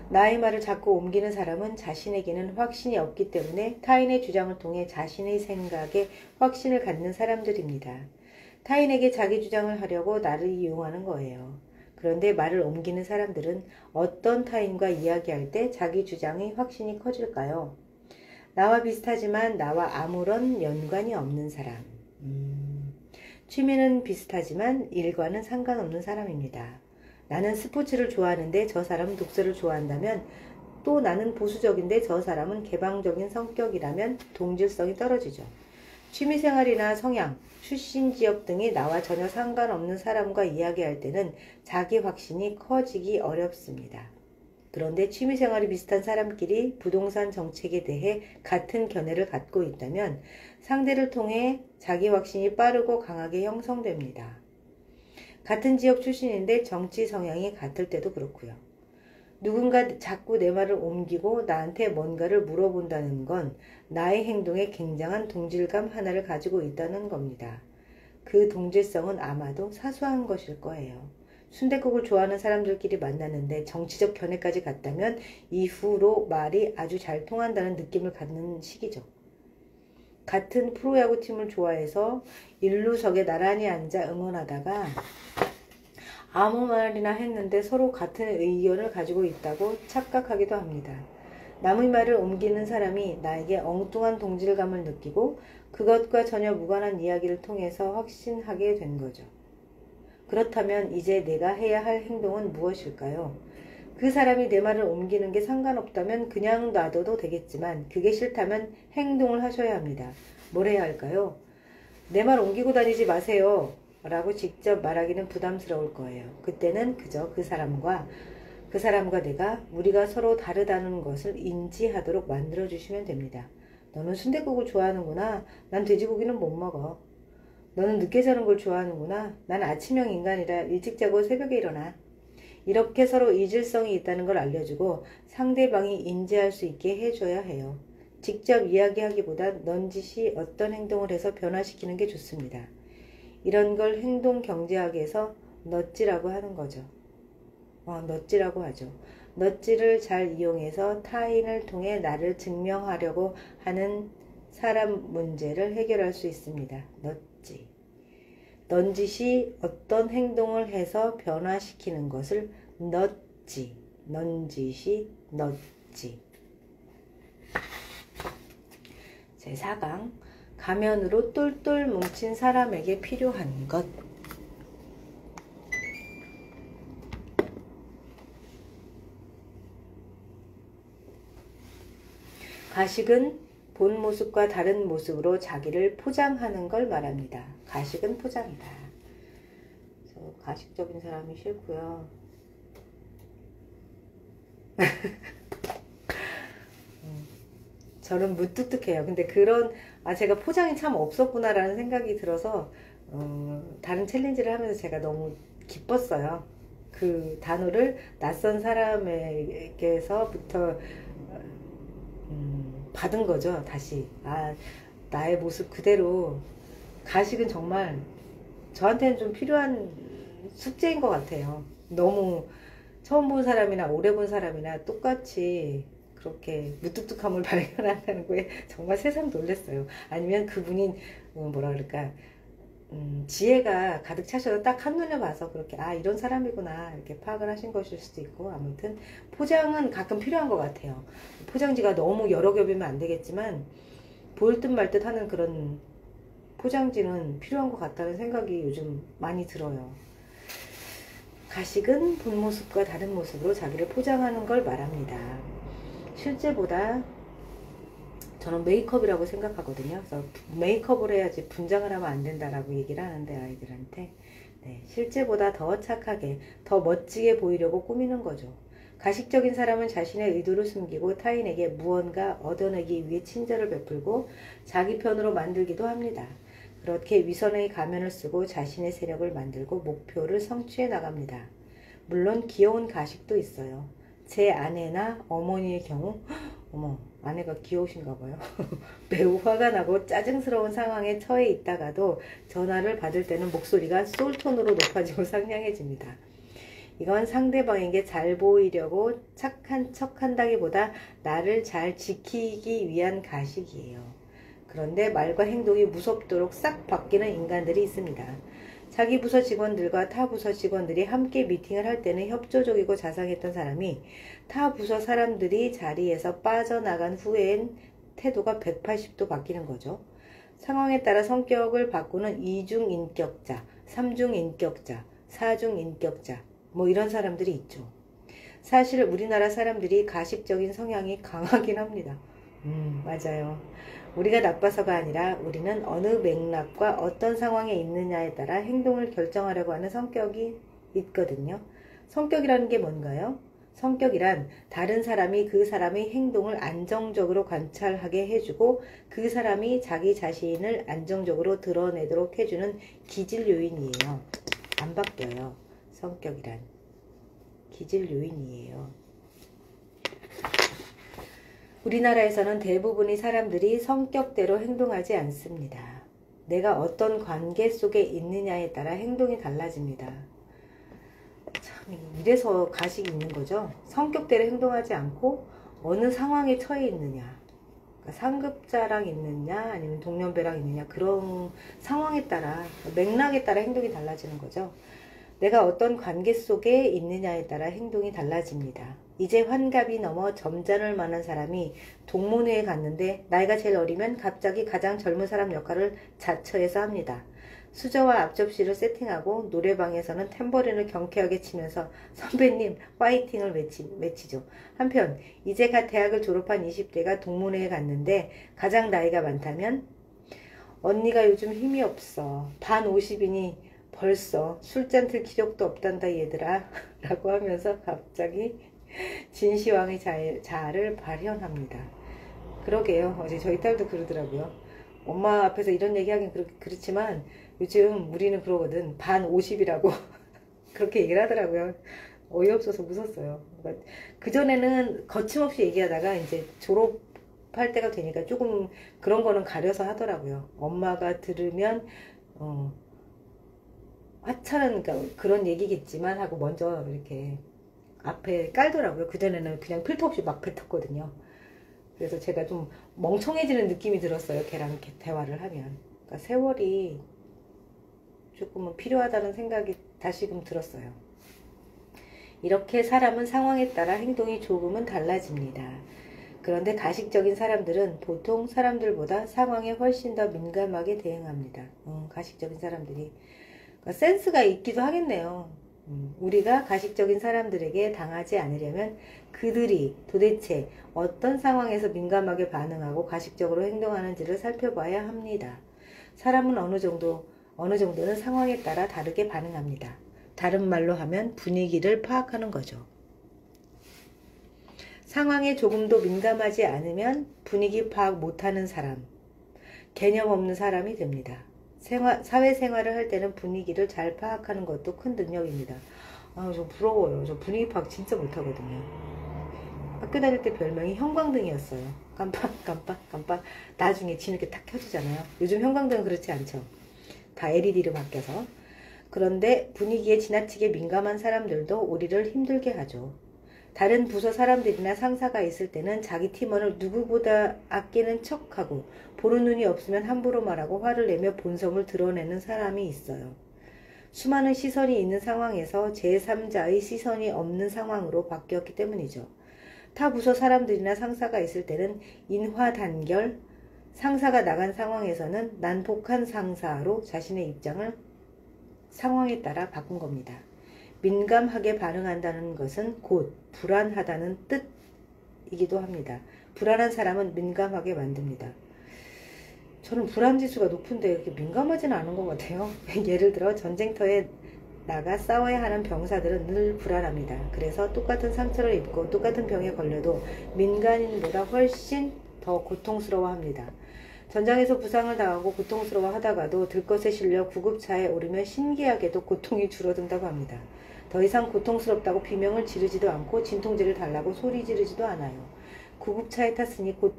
나의 말을 자꾸 옮기는 사람은 자신에게는 확신이 없기 때문에 타인의 주장을 통해 자신의 생각에 확신을 갖는 사람들입니다. 타인에게 자기 주장을 하려고 나를 이용하는 거예요. 그런데 말을 옮기는 사람들은 어떤 타인과 이야기할 때 자기 주장의 확신이 커질까요? 나와 비슷하지만 나와 아무런 연관이 없는 사람. 취미는 비슷하지만 일과는 상관없는 사람입니다. 나는 스포츠를 좋아하는데 저 사람은 독서를 좋아한다면, 또 나는 보수적인데 저 사람은 개방적인 성격이라면 동질성이 떨어지죠. 취미생활이나 성향, 출신 지역 등이 나와 전혀 상관없는 사람과 이야기할 때는 자기 확신이 커지기 어렵습니다. 그런데 취미생활이 비슷한 사람끼리 부동산 정책에 대해 같은 견해를 갖고 있다면 상대를 통해 자기 확신이 빠르고 강하게 형성됩니다. 같은 지역 출신인데 정치 성향이 같을 때도 그렇고요. 누군가 자꾸 내 말을 옮기고 나한테 뭔가를 물어본다는 건 나의 행동에 굉장한 동질감 하나를 가지고 있다는 겁니다. 그 동질성은 아마도 사소한 것일 거예요. 순댓국을 좋아하는 사람들끼리 만났는데 정치적 견해까지 같다면 이후로 말이 아주 잘 통한다는 느낌을 갖는 시기죠. 같은 프로야구팀을 좋아해서 일루석에 나란히 앉아 응원하다가 아무 말이나 했는데 서로 같은 의견을 가지고 있다고 착각하기도 합니다. 남의 말을 옮기는 사람이 나에게 엉뚱한 동질감을 느끼고 그것과 전혀 무관한 이야기를 통해서 확신하게 된 거죠. 그렇다면 이제 내가 해야 할 행동은 무엇일까요? 그 사람이 내 말을 옮기는 게 상관없다면 그냥 놔둬도 되겠지만 그게 싫다면 행동을 하셔야 합니다. 뭘 해야 할까요? 내 말 옮기고 다니지 마세요 라고 직접 말하기는 부담스러울 거예요. 그때는 그저 그 사람과 내가 우리가 서로 다르다는 것을 인지하도록 만들어주시면 됩니다. 너는 순댓국을 좋아하는구나. 난 돼지고기는 못 먹어. 너는 늦게 자는 걸 좋아하는구나. 난 아침형 인간이라 일찍 자고 새벽에 일어나. 이렇게 서로 이질성이 있다는 걸 알려주고 상대방이 인지할 수 있게 해줘야 해요. 직접 이야기하기보다 넌지시 어떤 행동을 해서 변화시키는 게 좋습니다. 이런 걸 행동 경제학에서 넛지라고 하는 거죠. 넛지라고 하죠. 넛지를 잘 이용해서 타인을 통해 나를 증명하려고 하는 사람 문제를 해결할 수 있습니다. 넛지. 넌지시 어떤 행동을 해서 변화시키는 것을 넛지. 넌지시 넛지. 제4강 가면으로 똘똘 뭉친 사람에게 필요한 것. 가식은 본 모습과 다른 모습으로 자기를 포장하는 걸 말합니다. 가식은 포장이다. 그래서 가식적인 사람이 싫고요. 저는 무뚝뚝해요. 근데 제가 포장이 참 없었구나라는 생각이 들어서 다른 챌린지를 하면서 제가 너무 기뻤어요. 그 단어를 낯선 사람에게서부터 받은 거죠. 다시 나의 모습 그대로. 가식은 정말 저한테는 좀 필요한 숙제인 것 같아요. 너무 처음 본 사람이나 오래 본 사람이나 똑같이 그렇게 무뚝뚝함을 발견한다는 거에 정말 새삼 놀랐어요. 아니면 그분이 뭐라 그럴까, 지혜가 가득 차셔서 딱 한눈에 봐서 그렇게 이런 사람이구나 이렇게 파악을 하신 것일 수도 있고, 아무튼 포장은 가끔 필요한 것 같아요. 포장지가 너무 여러 겹이면 안 되겠지만 보일 듯 말 듯 하는 그런 포장지는 필요한 것 같다는 생각이 요즘 많이 들어요. 가식은 본 모습과 다른 모습으로 자기를 포장하는 걸 말합니다. 실제보다 저는 메이크업이라고 생각하거든요. 그래서 메이크업을 해야지 분장을 하면 안 된다라고 얘기를 하는데 아이들한테, 실제보다 더 착하게, 더 멋지게 보이려고 꾸미는 거죠. 가식적인 사람은 자신의 의도를 숨기고 타인에게 무언가 얻어내기 위해 친절을 베풀고 자기 편으로 만들기도 합니다. 그렇게 위선의 가면을 쓰고 자신의 세력을 만들고 목표를 성취해 나갑니다. 물론 귀여운 가식도 있어요. 제 아내나 어머니의 경우, 어머, 아내가 귀여우신가 봐요. 매우 화가 나고 짜증스러운 상황에 처해 있다가도 전화를 받을 때는 목소리가 솔톤으로 높아지고 상냥해집니다. 이건 상대방에게 잘 보이려고 착한 척 한다기보다 나를 잘 지키기 위한 가식이에요. 그런데 말과 행동이 무섭도록 싹 바뀌는 인간들이 있습니다. 자기 부서 직원들과 타 부서 직원들이 함께 미팅을 할 때는 협조적이고 자상했던 사람이 타 부서 사람들이 자리에서 빠져나간 후엔 태도가 180도 바뀌는 거죠. 상황에 따라 성격을 바꾸는 2중 인격자, 3중 인격자, 4중 인격자, 이런 사람들이 있죠. 사실 우리나라 사람들이 가식적인 성향이 강하긴 합니다. 맞아요. 우리가 나빠서가 아니라 우리는 어느 맥락과 어떤 상황에 있느냐에 따라 행동을 결정하려고 하는 성격이 있거든요. 성격이라는 게 뭔가요? 성격이란 다른 사람이 그 사람의 행동을 안정적으로 관찰하게 해주고 그 사람이 자기 자신을 안정적으로 드러내도록 해주는 기질 요인이에요. 안 바뀌어요. 성격이란 기질 요인이에요. 우리나라에서는 대부분의 사람들이 성격대로 행동하지 않습니다. 내가 어떤 관계 속에 있느냐에 따라 행동이 달라집니다. 참 이래서 가식이 있는 거죠. 성격대로 행동하지 않고 어느 상황에 처해 있느냐, 그러니까 상급자랑 있느냐 아니면 동년배랑 있느냐, 그런 상황에 따라 맥락에 따라 행동이 달라지는 거죠. 내가 어떤 관계 속에 있느냐에 따라 행동이 달라집니다. 이제 환갑이 넘어 점잖을 만한 사람이 동문회에 갔는데 나이가 제일 어리면 갑자기 가장 젊은 사람 역할을 자처해서 합니다. 수저와 앞접시를 세팅하고 노래방에서는 탬버린을 경쾌하게 치면서 선배님 파이팅을 외치죠. 한편 이제 갓 대학을 졸업한 20대가 동문회에 갔는데 가장 나이가 많다면 언니가 요즘 힘이 없어. 반 50이니 벌써 술잔 들 기력도 없단다 얘들아 라고 하면서 갑자기 진시황의 자아를 발현합니다. 그러게요. 어제 저희 딸도 그러더라고요. 엄마 앞에서 이런 얘기하긴 그렇지만 요즘 우리는 그러거든. 반 50이라고 그렇게 얘기를 하더라고요. 어이없어서 웃었어요. 그러니까 그전에는 거침없이 얘기하다가 이제 졸업할 때가 되니까 조금 그런 거는 가려서 하더라고요. 엄마가 들으면 하찮은 그런 얘기겠지만 하고 먼저 이렇게 앞에 깔더라고요. 그전에는 그냥 필터 없이 막 뱉었거든요. 그래서 제가 좀 멍청해지는 느낌이 들었어요. 걔랑 이렇게 대화를 하면. 그러니까 세월이 조금은 필요하다는 생각이 다시금 들었어요. 이렇게 사람은 상황에 따라 행동이 조금은 달라집니다. 그런데 가식적인 사람들은 보통 사람들보다 상황에 훨씬 더 민감하게 대응합니다. 가식적인 사람들이. 그러니까 센스가 있기도 하겠네요. 우리가 가식적인 사람들에게 당하지 않으려면 그들이 도대체 어떤 상황에서 민감하게 반응하고 가식적으로 행동하는지를 살펴봐야 합니다. 사람은 어느 정도는 상황에 따라 다르게 반응합니다. 다른 말로 하면 분위기를 파악하는 거죠. 상황에 조금도 민감하지 않으면 분위기 파악 못하는 사람, 개념 없는 사람이 됩니다. 사회생활을 할 때는 분위기를 잘 파악하는 것도 큰 능력입니다. 저 부러워요. 저 분위기 파악 진짜 못하거든요. 학교 다닐 때 별명이 형광등이었어요. 깜빡 나중에 뒤늦게 탁 켜지잖아요. 요즘 형광등은 그렇지 않죠. 다 LED로 바뀌어서. 그런데 분위기에 지나치게 민감한 사람들도 우리를 힘들게 하죠. 다른 부서 사람들이나 상사가 있을 때는 자기 팀원을 누구보다 아끼는 척하고 보는 눈이 없으면 함부로 말하고 화를 내며 본성을 드러내는 사람이 있어요. 수많은 시선이 있는 상황에서 제3자의 시선이 없는 상황으로 바뀌었기 때문이죠. 타 부서 사람들이나 상사가 있을 때는 인화단결, 상사가 나간 상황에서는 난폭한 상사로 자신의 입장을 상황에 따라 바꾼 겁니다. 민감하게 반응한다는 것은 곧 불안하다는 뜻이기도 합니다. 불안한 사람은 민감하게 만듭니다. 저는 불안지수가 높은데 이렇게 민감하지는 않은 것 같아요. 예를 들어 전쟁터에 나가 싸워야 하는 병사들은 늘 불안합니다. 그래서 똑같은 상처를 입고 똑같은 병에 걸려도 민간인보다 훨씬 더 고통스러워합니다. 전장에서 부상을 당하고 고통스러워 하다가도 들것에 실려 구급차에 오르면 신기하게도 고통이 줄어든다고 합니다. 더 이상 고통스럽다고 비명을 지르지도 않고 진통제를 달라고 소리 지르지도 않아요. 구급차에 탔으니 곧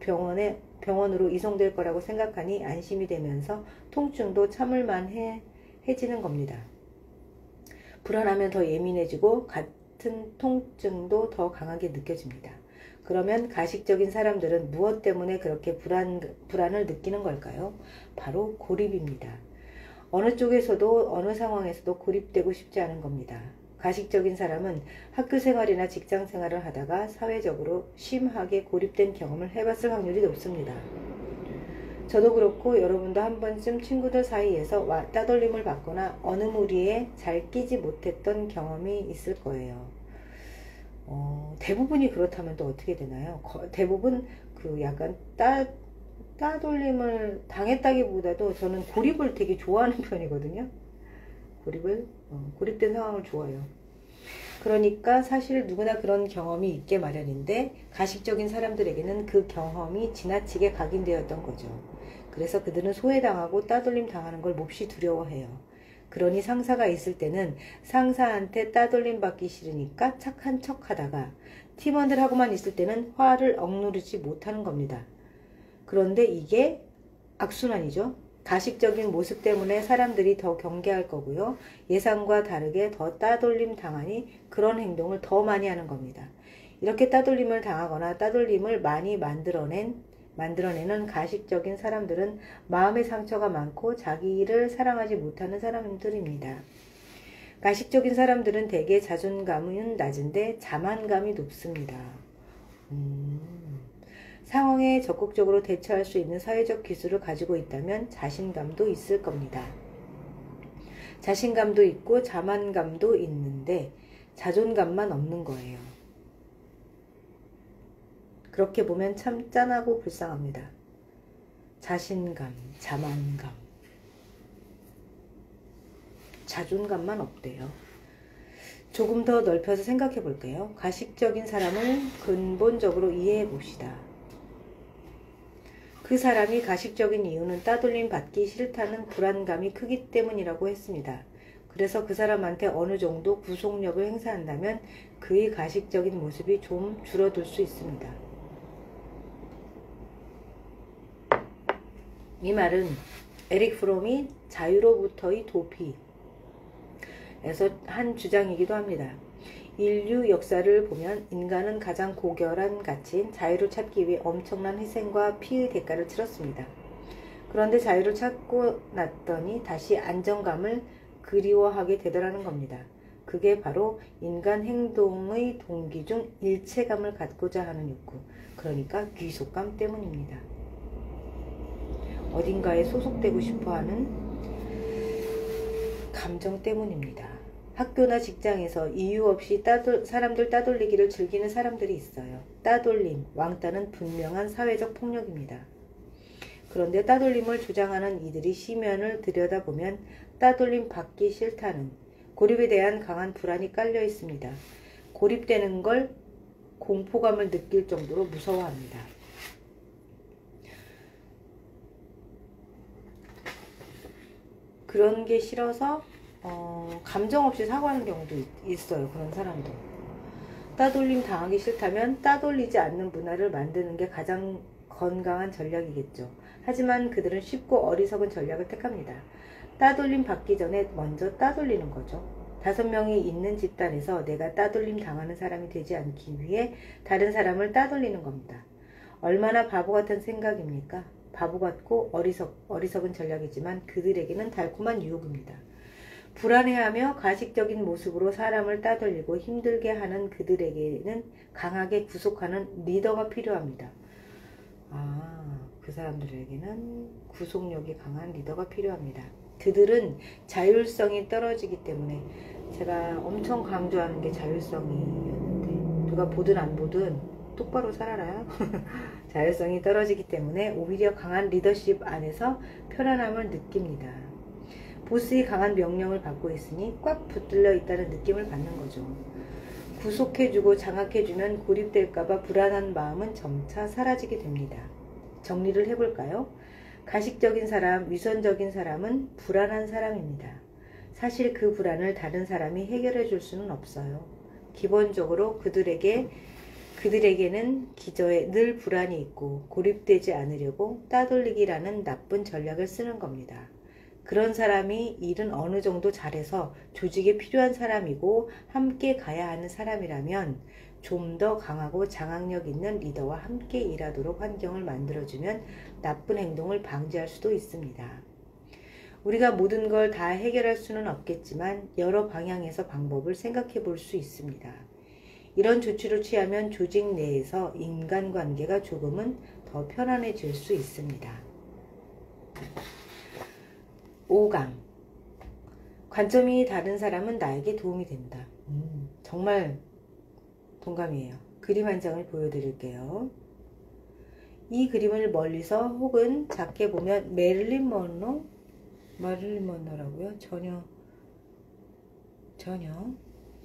병원으로 이송될 거라고 생각하니 안심이 되면서 통증도 참을만해지는 겁니다. 불안하면 더 예민해지고 같은 통증도 더 강하게 느껴집니다. 그러면 가식적인 사람들은 무엇 때문에 그렇게 불안을 느끼는 걸까요? 바로 고립입니다. 어느 쪽에서도 어느 상황에서도 고립되고 싶지 않은 겁니다. 가식적인 사람은 학교 생활이나 직장 생활을 하다가 사회적으로 심하게 고립된 경험을 해봤을 확률이 높습니다. 저도 그렇고 여러분도 한 번쯤 친구들 사이에서 따돌림을 받거나 어느 무리에 잘 끼지 못했던 경험이 있을 거예요. 대부분이 그렇다면 또 어떻게 되나요? 대부분 약간 따돌림을 당했다기보다도 저는 고립을 되게 좋아하는 편이거든요. 고립된 상황을 좋아해요. 그러니까 사실 누구나 그런 경험이 있게 마련인데 가식적인 사람들에게는 그 경험이 지나치게 각인되었던 거죠. 그래서 그들은 소외당하고 따돌림 당하는 걸 몹시 두려워해요. 그러니 상사가 있을 때는 상사한테 따돌림 받기 싫으니까 착한 척 하다가 팀원들하고만 있을 때는 화를 억누르지 못하는 겁니다. 그런데 이게 악순환이죠. 가식적인 모습 때문에 사람들이 더 경계할 거고요. 예상과 다르게 더 따돌림 당하니 그런 행동을 더 많이 하는 겁니다. 이렇게 따돌림을 당하거나 따돌림을 많이 만들어내는 가식적인 사람들은 마음의 상처가 많고 자기를 사랑하지 못하는 사람들입니다. 가식적인 사람들은 대개 자존감은 낮은데 자만감이 높습니다. 상황에 적극적으로 대처할 수 있는 사회적 기술을 가지고 있다면 자신감도 있을 겁니다. 자신감도 있고 자만감도 있는데 자존감만 없는 거예요. 그렇게 보면 참 짠하고 불쌍합니다. 자신감, 자만감, 자존감만 없대요. 조금 더 넓혀서 생각해 볼게요. 가식적인 사람을 근본적으로 이해해 봅시다. 그 사람이 가식적인 이유는 따돌림 받기 싫다는 불안감이 크기 때문이라고 했습니다. 그래서 그 사람한테 어느 정도 구속력을 행사한다면 그의 가식적인 모습이 좀 줄어들 수 있습니다. 이 말은 에릭 프롬이 자유로부터의 도피에서 한 주장이기도 합니다. 인류 역사를 보면 인간은 가장 고결한 가치인 자유를 찾기 위해 엄청난 희생과 피의 대가를 치렀습니다. 그런데 자유를 찾고 났더니 다시 안정감을 그리워하게 되더라는 겁니다. 그게 바로 인간 행동의 동기 중 일체감을 갖고자 하는 욕구, 그러니까 귀속감 때문입니다. 어딘가에 소속되고 싶어하는 감정 때문입니다. 학교나 직장에서 이유 없이 사람들 따돌리기를 즐기는 사람들이 있어요. 따돌림, 왕따는 분명한 사회적 폭력입니다. 그런데 따돌림을 주장하는 이들이 시면을 들여다보면 따돌림 받기 싫다는 고립에 대한 강한 불안이 깔려 있습니다. 고립되는 걸 공포감을 느낄 정도로 무서워합니다. 그런 게 싫어서 감정 없이 사과하는 경우도 있어요. 그런 사람도. 따돌림 당하기 싫다면 따돌리지 않는 문화를 만드는 게 가장 건강한 전략이겠죠. 하지만 그들은 쉽고 어리석은 전략을 택합니다. 따돌림 받기 전에 먼저 따돌리는 거죠. 5명이 있는 집단에서 내가 따돌림 당하는 사람이 되지 않기 위해 다른 사람을 따돌리는 겁니다. 얼마나 바보 같은 생각입니까? 바보 같고 어리석은 전략이지만 그들에게는 달콤한 유혹입니다. 불안해하며 가식적인 모습으로 사람을 따돌리고 힘들게 하는 그들에게는 강하게 구속하는 리더가 필요합니다. 그 사람들에게는 구속력이 강한 리더가 필요합니다. 그들은 자율성이 떨어지기 때문에, 제가 엄청 강조하는 게 자율성이었는데 누가 보든 안 보든 똑바로 살아라. 자율성이 떨어지기 때문에 오히려 강한 리더십 안에서 편안함을 느낍니다. 보스의 강한 명령을 받고 있으니 꽉 붙들려 있다는 느낌을 받는 거죠. 구속해주고 장악해주면 고립될까봐 불안한 마음은 점차 사라지게 됩니다. 정리를 해볼까요? 가식적인 사람, 위선적인 사람은 불안한 사람입니다. 사실 그 불안을 다른 사람이 해결해 줄 수는 없어요. 기본적으로 그들에게는 기저에 늘 불안이 있고 고립되지 않으려고 따돌리기라는 나쁜 전략을 쓰는 겁니다. 그런 사람이 일은 어느 정도 잘해서 조직에 필요한 사람이고 함께 가야 하는 사람이라면 좀 더 강하고 장악력 있는 리더와 함께 일하도록 환경을 만들어주면 나쁜 행동을 방지할 수도 있습니다. 우리가 모든 걸 다 해결할 수는 없겠지만 여러 방향에서 방법을 생각해 볼 수 있습니다. 이런 조치를 취하면 조직 내에서 인간관계가 조금은 더 편안해질 수 있습니다. 5강. 관점이 다른 사람은 나에게 도움이 된다. 정말 동감이에요. 그림 한 장을 보여드릴게요. 이 그림을 멀리서 혹은 작게 보면 마릴린 먼로라고요? 전혀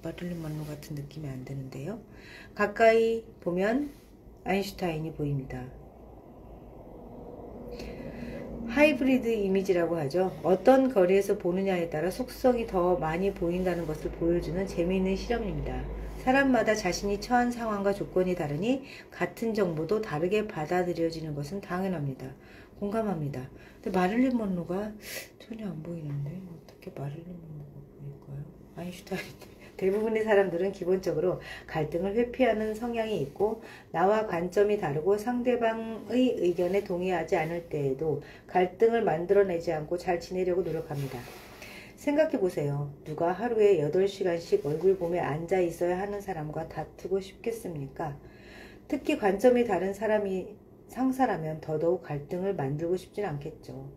마릴린 먼로 같은 느낌이 안 드는데요. 가까이 보면 아인슈타인이 보입니다. 하이브리드 이미지라고 하죠. 어떤 거리에서 보느냐에 따라 속성이 더 많이 보인다는 것을 보여주는 재미있는 실험입니다. 사람마다 자신이 처한 상황과 조건이 다르니 같은 정보도 다르게 받아들여지는 것은 당연합니다. 공감합니다. 근데 마릴린 먼로가 전혀 안 보이는데 어떻게 마릴린 먼로가 보일까요? 아인슈타인. 대부분의 사람들은 기본적으로 갈등을 회피하는 성향이 있고 나와 관점이 다르고 상대방의 의견에 동의하지 않을 때에도 갈등을 만들어내지 않고 잘 지내려고 노력합니다. 생각해 보세요. 누가 하루에 8시간씩 얼굴 보며 앉아 있어야 하는 사람과 다투고 싶겠습니까? 특히 관점이 다른 사람이 상사라면 더더욱 갈등을 만들고 싶진 않겠죠.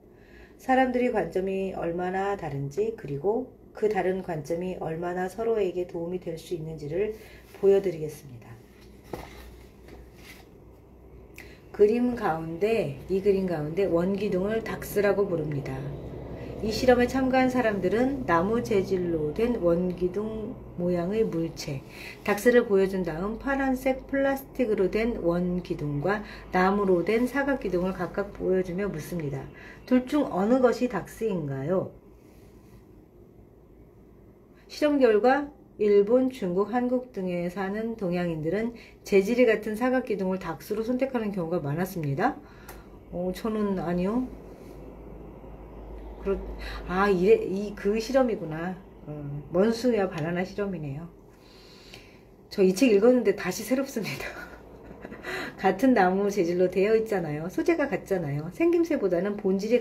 사람들이 관점이 얼마나 다른지, 그리고 그 다른 관점이 얼마나 서로에게 도움이 될 수 있는지를 보여드리겠습니다. 이 그림 가운데 원기둥을 닥스라고 부릅니다. 이 실험에 참가한 사람들은 나무 재질로 된 원기둥 모양의 물체, 닥스를 보여준 다음 파란색 플라스틱으로 된 원기둥과 나무로 된 사각기둥을 각각 보여주며 묻습니다. 둘 중 어느 것이 닥스인가요? 실험 결과 일본, 중국, 한국 등에 사는 동양인들은 재질이 같은 사각기둥을 닥스로 선택하는 경우가 많았습니다. 저는 아니요. 그 실험이구나. 원숭이와 바나나 실험이네요. 저 이 책 읽었는데 다시 새롭습니다. 같은 나무 재질로 되어 있잖아요. 소재가 같잖아요. 생김새보다는 본질이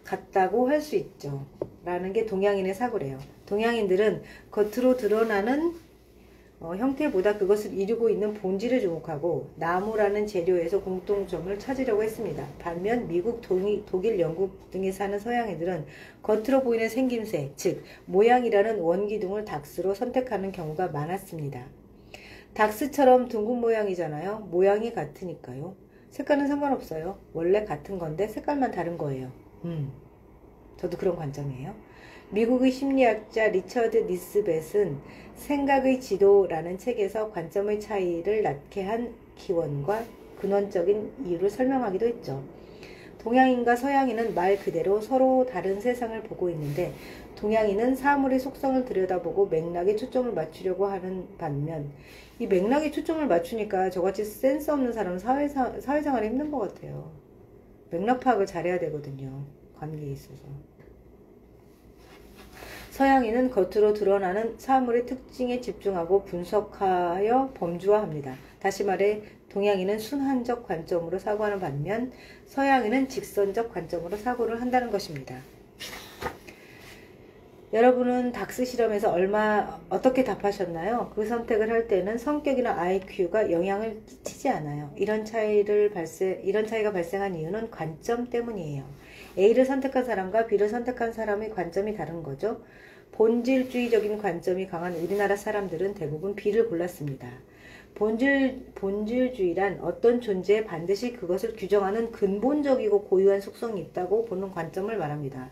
같다고 할 수 있죠. 라는 게 동양인의 사고래요. 동양인들은 겉으로 드러나는 형태보다 그것을 이루고 있는 본질을 주목하고 나무라는 재료에서 공통점을 찾으려고 했습니다. 반면 미국, 독일, 영국 등에 사는 서양인들은 겉으로 보이는 생김새, 즉 모양이라는 원기둥을 닥스로 선택하는 경우가 많았습니다. 닥스처럼 둥근 모양이잖아요. 모양이 같으니까요. 색깔은 상관없어요. 원래 같은 건데 색깔만 다른 거예요. 저도 그런 관점이에요. 미국의 심리학자 리처드 니스벳은 생각의 지도라는 책에서 관점의 차이를 낳게 한 기원과 근원적인 이유를 설명하기도 했죠. 동양인과 서양인은 말 그대로 서로 다른 세상을 보고 있는데 동양인은 사물의 속성을 들여다보고 맥락에 초점을 맞추려고 하는 반면 이 맥락에 초점을 맞추니까 저같이 센스 없는 사람은 사회생활이 힘든 것 같아요. 맥락 파악을 잘해야 되거든요. 관계에 있어서. 서양인은 겉으로 드러나는 사물의 특징에 집중하고 분석하여 범주화합니다. 다시 말해 동양인은 순환적 관점으로 사고하는 반면 서양인은 직선적 관점으로 사고를 한다는 것입니다. 여러분은 dak스 실험에서 어떻게 답하셨나요? 그 선택을 할 때는 성격이나 IQ가 영향을 끼치지 않아요. 이런 차이가 발생한 이유는 관점 때문이에요. A를 선택한 사람과 B를 선택한 사람의 관점이 다른 거죠. 본질주의적인 관점이 강한 우리나라 사람들은 대부분 B를 골랐습니다. 본질주의란 어떤 존재에 반드시 그것을 규정하는 근본적이고 고유한 속성이 있다고 보는 관점을 말합니다.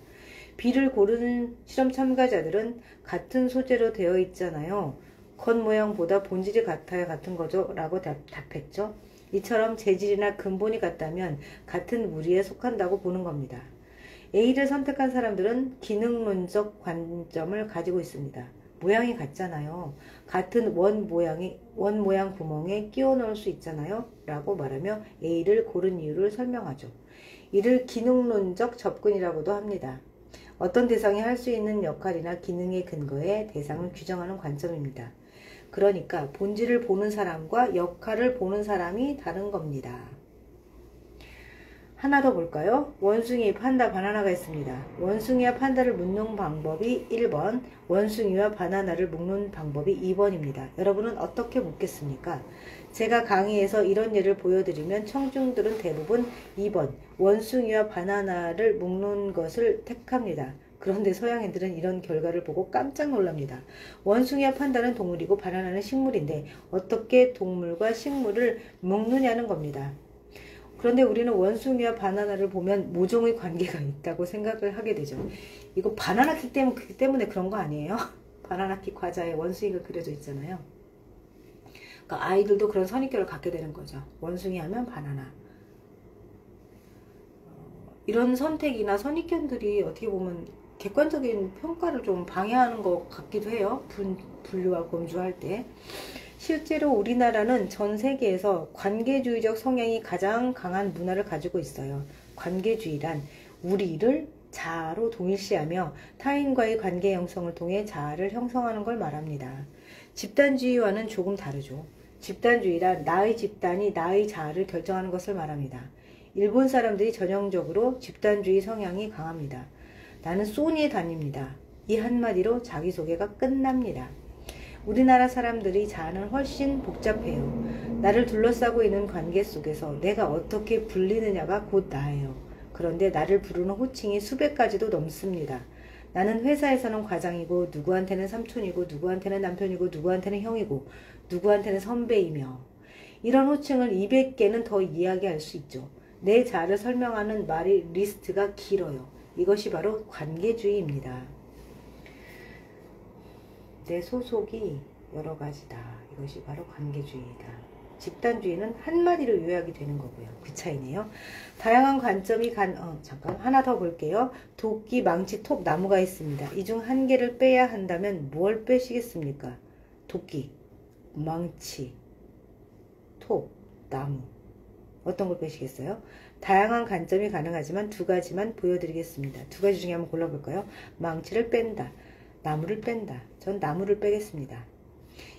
B를 고른 실험 참가자들은 같은 소재로 되어 있잖아요. 겉모양보다 본질이 같아야 같은 거죠? 라고 답했죠. 이처럼 재질이나 근본이 같다면 같은 무리에 속한다고 보는 겁니다. A를 선택한 사람들은 기능론적 관점을 가지고 있습니다. 모양이 같잖아요. 같은 원 모양 구멍에 끼워 넣을 수 있잖아요. 라고 말하며 A를 고른 이유를 설명하죠. 이를 기능론적 접근이라고도 합니다. 어떤 대상이 할 수 있는 역할이나 기능의 근거에 대상을 규정하는 관점입니다. 그러니까 본질을 보는 사람과 역할을 보는 사람이 다른 겁니다. 하나 더 볼까요? 원숭이, 판다, 바나나가 있습니다. 원숭이와 판다를 묻는 방법이 1번, 원숭이와 바나나를 묶는 방법이 2번입니다. 여러분은 어떻게 묻겠습니까? 제가 강의에서 이런 예를 보여드리면 청중들은 대부분 2번, 원숭이와 바나나를 묶는 것을 택합니다. 그런데 서양인들은 이런 결과를 보고 깜짝 놀랍니다. 원숭이와 판다는 동물이고 바나나는 식물인데 어떻게 동물과 식물을 묶느냐는 겁니다. 그런데 우리는 원숭이와 바나나를 보면 모종의 관계가 있다고 생각을 하게 되죠. 이거 바나나키 때문에 그런 거 아니에요? 바나나키 과자에 원숭이가 그려져 있잖아요. 그러니까 아이들도 그런 선입견을 갖게 되는 거죠. 원숭이 하면 바나나. 이런 선택이나 선입견들이 어떻게 보면 객관적인 평가를 좀 방해하는 것 같기도 해요. 분류와 검주할 때. 실제로 우리나라는 전 세계에서 관계주의적 성향이 가장 강한 문화를 가지고 있어요. 관계주의란 우리를 자아로 동일시하며 타인과의 관계 형성을 통해 자아를 형성하는 걸 말합니다. 집단주의와는 조금 다르죠. 집단주의란 나의 집단이 나의 자아를 결정하는 것을 말합니다. 일본 사람들이 전형적으로 집단주의 성향이 강합니다. 나는 소니에 다닙니다. 이 한마디로 자기소개가 끝납니다. 우리나라 사람들이 자아는 훨씬 복잡해요. 나를 둘러싸고 있는 관계 속에서 내가 어떻게 불리느냐가 곧 나예요. 그런데 나를 부르는 호칭이 수백 가지도 넘습니다. 나는 회사에서는 과장이고 누구한테는 삼촌이고 누구한테는 남편이고 누구한테는 형이고 누구한테는 선배이며 이런 호칭을 200개는 더 이야기할 수 있죠. 내 자아를 설명하는 말이 리스트가 길어요. 이것이 바로 관계주의입니다. 내 소속이 여러 가지다. 이것이 바로 관계주의이다. 집단주의는 한마디로 요약이 되는 거고요. 그 차이네요. 다양한 관점이 잠깐 하나 더 볼게요. 도끼, 망치, 톱, 나무가 있습니다. 이 중 한 개를 빼야 한다면 뭘 빼시겠습니까? 도끼, 망치, 톱, 나무. 어떤 걸 빼시겠어요? 다양한 관점이 가능하지만 두 가지만 보여드리겠습니다. 두 가지 중에 한번 골라볼까요? 망치를 뺀다. 나무를 뺀다. 전 나무를 빼겠습니다.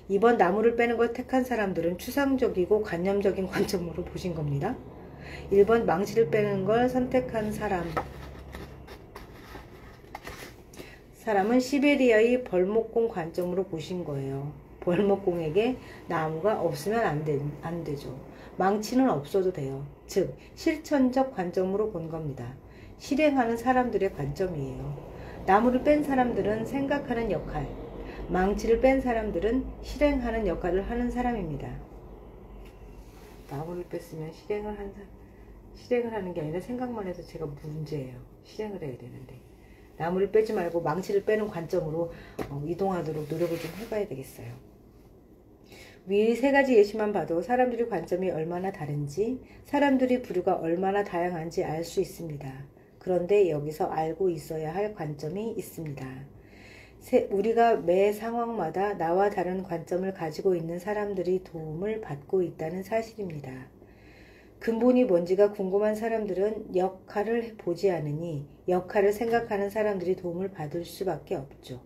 이번 나무를 빼는 걸 택한 사람들은 추상적이고 관념적인 관점으로 보신 겁니다. 1번 망치를 빼는 걸 선택한 사람은 시베리아의 벌목공 관점으로 보신 거예요. 벌목공에게 나무가 없으면 안 되죠. 망치는 없어도 돼요. 즉 실천적 관점으로 본 겁니다. 실행하는 사람들의 관점이에요. 나무를 뺀 사람들은 생각하는 역할, 망치를 뺀 사람들은 실행하는 역할을 하는 사람입니다. 나무를 뺐으면 실행을 하는 게 아니라 생각만 해도 제가 문제예요. 실행을 해야 되는데. 나무를 빼지 말고 망치를 빼는 관점으로 이동하도록 노력을 좀 해봐야 되겠어요. 위 세 가지 예시만 봐도 사람들의 관점이 얼마나 다른지, 사람들의 부류가 얼마나 다양한지 알 수 있습니다. 그런데 여기서 알고 있어야 할 관점이 있습니다. 우리가 매 상황마다 나와 다른 관점을 가지고 있는 사람들이 도움을 받고 있다는 사실입니다. 근본이 뭔지가 궁금한 사람들은 역할을 보지 않으니 역할을 생각하는 사람들이 도움을 받을 수밖에 없죠.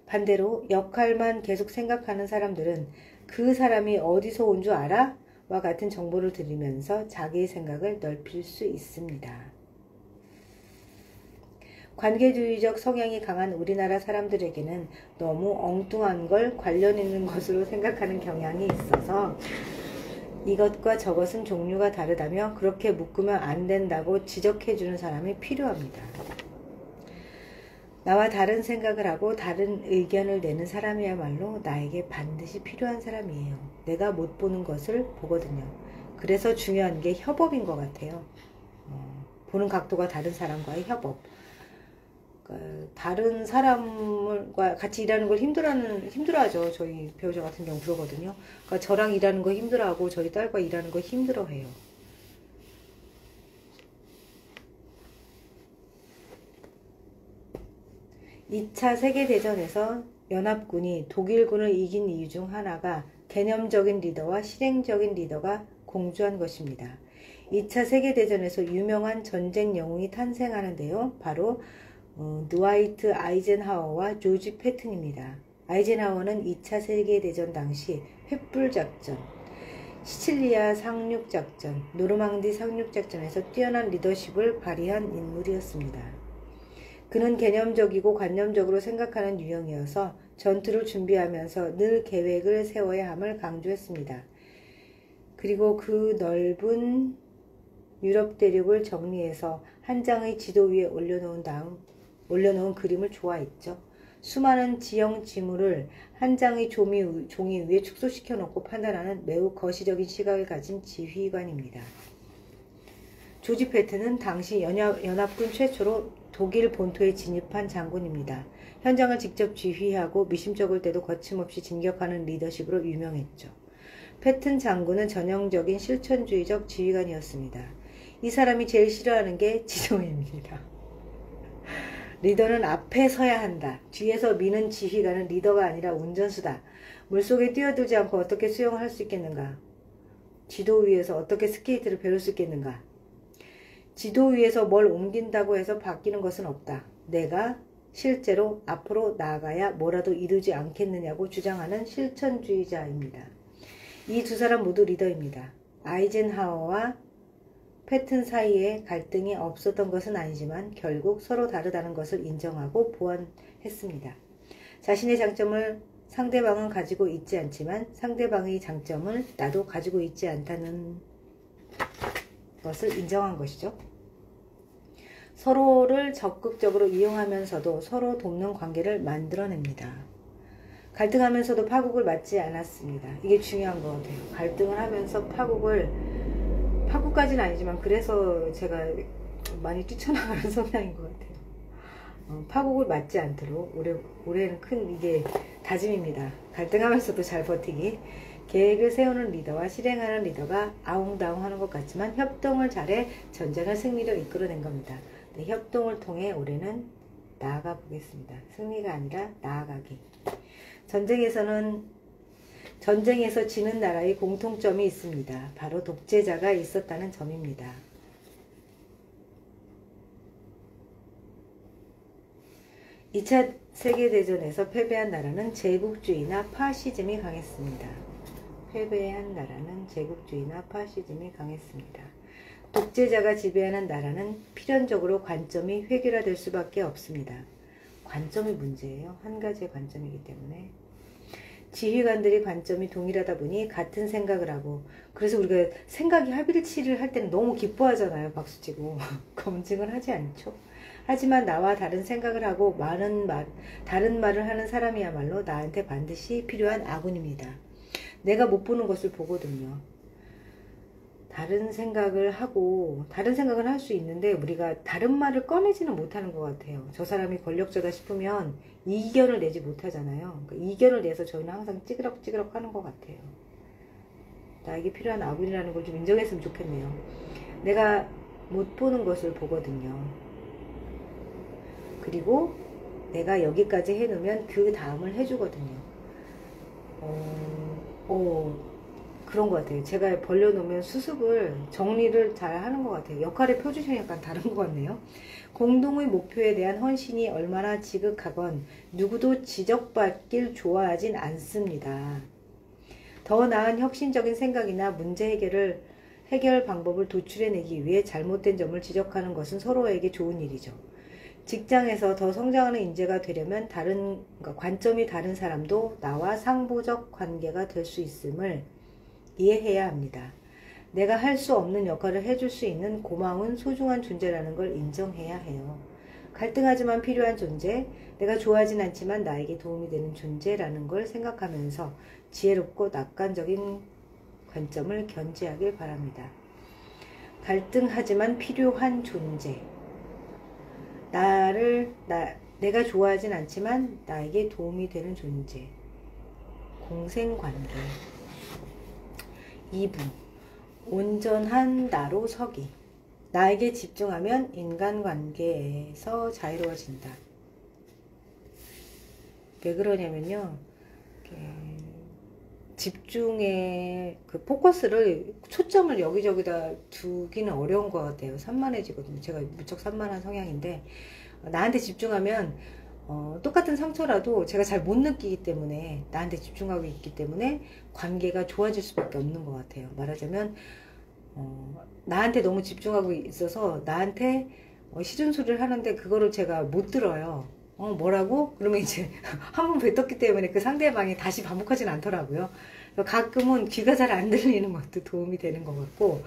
반대로 역할만 계속 생각하는 사람들은 그 사람이 어디서 온 줄 알아? 와 같은 정보를 들으면서 자기의 생각을 넓힐 수 있습니다. 관계주의적 성향이 강한 우리나라 사람들에게는 너무 엉뚱한 걸 관련 있는 것으로 생각하는 경향이 있어서 이것과 저것은 종류가 다르다며 그렇게 묶으면 안 된다고 지적해주는 사람이 필요합니다. 나와 다른 생각을 하고 다른 의견을 내는 사람이야말로 나에게 반드시 필요한 사람이에요. 내가 못 보는 것을 보거든요. 그래서 중요한 게 협업인 것 같아요. 보는 각도가 다른 사람과의 협업. 다른 사람과 같이 일하는 걸 힘들어하죠. 저희 배우자 같은 경우 그러거든요. 그러니까 저랑 일하는 거 힘들어하고 저희 딸과 일하는 거 힘들어해요. (2차) 세계대전에서 연합군이 독일군을 이긴 이유 중 하나가 개념적인 리더와 실행적인 리더가 공존한 것입니다. 2차 세계대전에서 유명한 전쟁 영웅이 탄생하는데요. 바로 드와이트 아이젠하워와 조지 패튼입니다. 아이젠하워는 2차 세계대전 당시 횃불작전, 시칠리아 상륙작전, 노르망디 상륙작전에서 뛰어난 리더십을 발휘한 인물이었습니다. 그는 개념적이고 관념적으로 생각하는 유형이어서 전투를 준비하면서 늘 계획을 세워야 함을 강조했습니다. 그리고 그 넓은 유럽 대륙을 정리해서 한 장의 지도 위에 올려놓은 그림을 좋아했죠. 수많은 지형 지물을 한 장의 종이 위에 축소시켜 놓고 판단하는 매우 거시적인 시각을 가진 지휘관입니다. 조지 패튼은 당시 연합군 최초로 독일 본토에 진입한 장군입니다. 현장을 직접 지휘하고 미심쩍을 때도 거침없이 진격하는 리더십으로 유명했죠. 패튼 장군은 전형적인 실천주의적 지휘관이었습니다. 이 사람이 제일 싫어하는 게 지도입니다. 리더는 앞에 서야 한다. 뒤에서 미는 지휘관은 리더가 아니라 운전수다. 물속에 뛰어들지 않고 어떻게 수영을 할 수 있겠는가? 지도 위에서 어떻게 스케이트를 배울 수 있겠는가? 지도 위에서 뭘 옮긴다고 해서 바뀌는 것은 없다. 내가 실제로 앞으로 나아가야 뭐라도 이루지 않겠느냐고 주장하는 실천주의자입니다. 이 두 사람 모두 리더입니다. 아이젠하워와 패튼 사이에 갈등이 없었던 것은 아니지만 결국 서로 다르다는 것을 인정하고 보완했습니다. 자신의 장점을 상대방은 가지고 있지 않지만 상대방의 장점을 나도 가지고 있지 않다는 것을 인정한 것이죠. 서로를 적극적으로 이용하면서도 서로 돕는 관계를 만들어냅니다. 갈등하면서도 파국을 맞지 않았습니다. 이게 중요한 것 같아요. 갈등을 하면서 파국까지는 아니지만 그래서 제가 많이 뛰쳐나가는 성향인 것 같아요. 파국을 맞지 않도록 올해는 큰 이게 다짐입니다. 갈등하면서도 잘 버티기. 계획을 세우는 리더와 실행하는 리더가 아웅다웅 하는 것 같지만 협동을 잘해 전쟁을 승리로 이끌어낸 겁니다. 네, 협동을 통해 올해는 나아가 보겠습니다. 승리가 아니라 나아가기. 전쟁에서 지는 나라의 공통점이 있습니다. 바로 독재자가 있었다는 점입니다. (2차) 세계대전에서 패배한 나라는 제국주의나 파시즘이 강했습니다. 패배한 나라는 제국주의나 파시즘이 강했습니다. 독재자가 지배하는 나라는 필연적으로 관점이 획일화될 수밖에 없습니다. 관점이 문제예요. 한 가지의 관점이기 때문에. 지휘관들이 관점이 동일하다 보니 같은 생각을 하고, 그래서 우리가 생각이 합일치를 할 때는 너무 기뻐하잖아요. 박수치고. 검증을 하지 않죠. 하지만 나와 다른 생각을 하고 다른 말을 하는 사람이야말로 나한테 반드시 필요한 아군입니다. 내가 못 보는 것을 보거든요. 다른 생각을 할 수 있는데 우리가 다른 말을 꺼내지는 못하는 것 같아요. 저 사람이 권력자다 싶으면 이견을 내지 못하잖아요. 그러니까 이견을 내서 저희는 항상 찌그럭찌그럭 하는 것 같아요. 나에게 필요한 아군이라는 걸 좀 인정했으면 좋겠네요. 내가 못 보는 것을 보거든요. 그리고 내가 여기까지 해놓으면 그 다음을 해주거든요. 그런 것 같아요. 제가 벌려놓으면 수습을, 정리를 잘 하는 것 같아요. 역할의 표준이 약간 다른 것 같네요. 공동의 목표에 대한 헌신이 얼마나 지극하건 누구도 지적받길 좋아하진 않습니다. 더 나은 혁신적인 생각이나 문제 해결 방법을 도출해내기 위해 잘못된 점을 지적하는 것은 서로에게 좋은 일이죠. 직장에서 더 성장하는 인재가 되려면 관점이 다른 사람도 나와 상보적 관계가 될 수 있음을 이해해야 합니다. 내가 할 수 없는 역할을 해줄 수 있는 고마운 소중한 존재라는 걸 인정해야 해요. 갈등하지만 필요한 존재, 내가 좋아하진 않지만 나에게 도움이 되는 존재라는 걸 생각하면서 지혜롭고 낙관적인 관점을 견지하길 바랍니다. 갈등하지만 필요한 존재, 내가 좋아하진 않지만 나에게 도움이 되는 존재, 공생관계. 2부 온전한 나로 서기. 나에게 집중하면 인간관계에서 자유로워진다. 왜 그러냐면요, 집중의 그 포커스를, 초점을 여기저기다 두기는 어려운 것 같아요. 산만해지거든요. 제가 무척 산만한 성향인데, 나한테 집중하면 똑같은 상처라도 제가 잘 못 느끼기 때문에, 나한테 집중하고 있기 때문에 관계가 좋아질 수밖에 없는 것 같아요. 말하자면 나한테 너무 집중하고 있어서 나한테 시즌소리를 하는데 그거를 제가 못 들어요. 뭐라고? 그러면 이제 한 번 뱉었기 때문에 그 상대방이 다시 반복하진 않더라고요. 가끔은 귀가 잘 안 들리는 것도 도움이 되는 것 같고,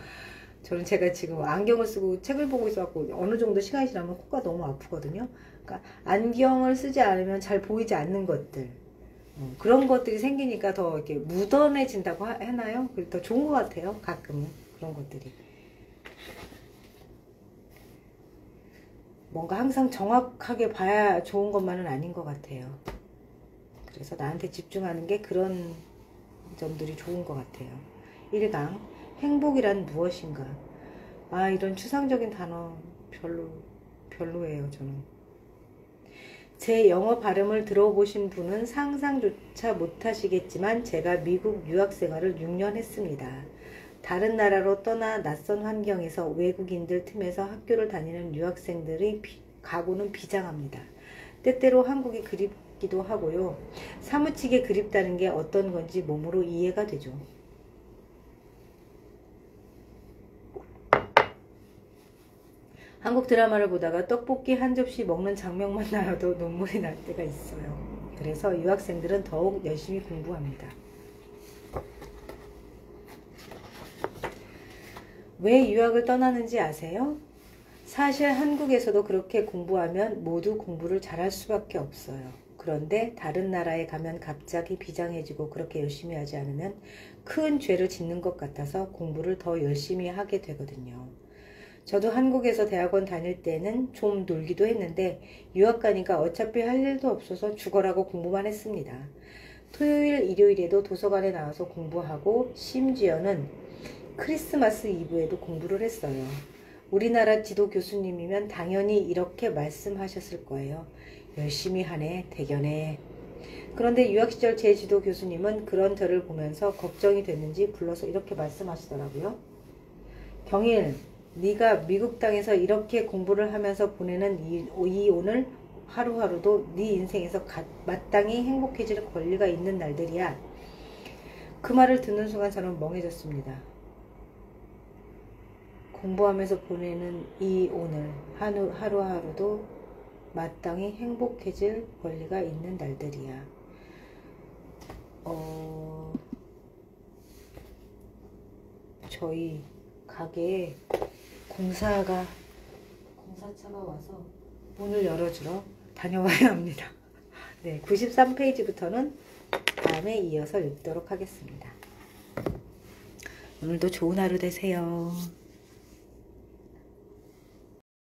저는 제가 지금 안경을 쓰고 책을 보고 있어갖고 어느 정도 시간이 지나면 코가 너무 아프거든요. 그러니까 안경을 쓰지 않으면 잘 보이지 않는 것들, 그런 것들이 생기니까 더 이렇게 무던해진다고 하나요? 더 좋은 것 같아요. 가끔은 그런 것들이. 뭔가 항상 정확하게 봐야 좋은 것만은 아닌 것 같아요. 그래서 나한테 집중하는 게 그런 점들이 좋은 것 같아요. 1강 행복이란 무엇인가. 이런 추상적인 단어 별로예요. 저는. 제 영어 발음을 들어보신 분은 상상조차 못하시겠지만 제가 미국 유학생활을 6년 했습니다. 다른 나라로 떠나 낯선 환경에서 외국인들 틈에서 학교를 다니는 유학생들의 각오는 비장합니다. 때때로 한국이 그립기도 하고요. 사무치게 그립다는 게 어떤 건지 몸으로 이해가 되죠. 한국 드라마를 보다가 떡볶이 한 접시 먹는 장면만 나와도 눈물이 날 때가 있어요. 그래서 유학생들은 더욱 열심히 공부합니다. 왜 유학을 떠나는지 아세요? 사실 한국에서도 그렇게 공부하면 모두 공부를 잘할 수밖에 없어요. 그런데 다른 나라에 가면 갑자기 비장해지고 그렇게 열심히 하지 않으면 큰 죄를 짓는 것 같아서 공부를 더 열심히 하게 되거든요. 저도 한국에서 대학원 다닐 때는 좀 놀기도 했는데 유학 가니까 어차피 할 일도 없어서 죽어라고 공부만 했습니다. 토요일, 일요일에도 도서관에 나와서 공부하고 심지어는 크리스마스 이브에도 공부를 했어요. 우리나라 지도 교수님이면 당연히 이렇게 말씀하셨을 거예요. 열심히 하네, 대견해. 그런데 유학 시절 제 지도 교수님은 그런 저를 보면서 걱정이 됐는지 불러서 이렇게 말씀하시더라고요. 경일, 네가 미국 땅에서 이렇게 공부를 하면서 보내는 이 오늘 하루하루도 네 인생에서 마땅히 행복해질 권리가 있는 날들이야. 그 말을 듣는 순간 저는 멍해졌습니다. 공부하면서 보내는 이 오늘 하루하루도 마땅히 행복해질 권리가 있는 날들이야. 저희 가게에 공사차가 와서 문을 열어주러 다녀와야 합니다. 네, 93페이지부터는 다음에 이어서 읽도록 하겠습니다. 오늘도 좋은 하루 되세요.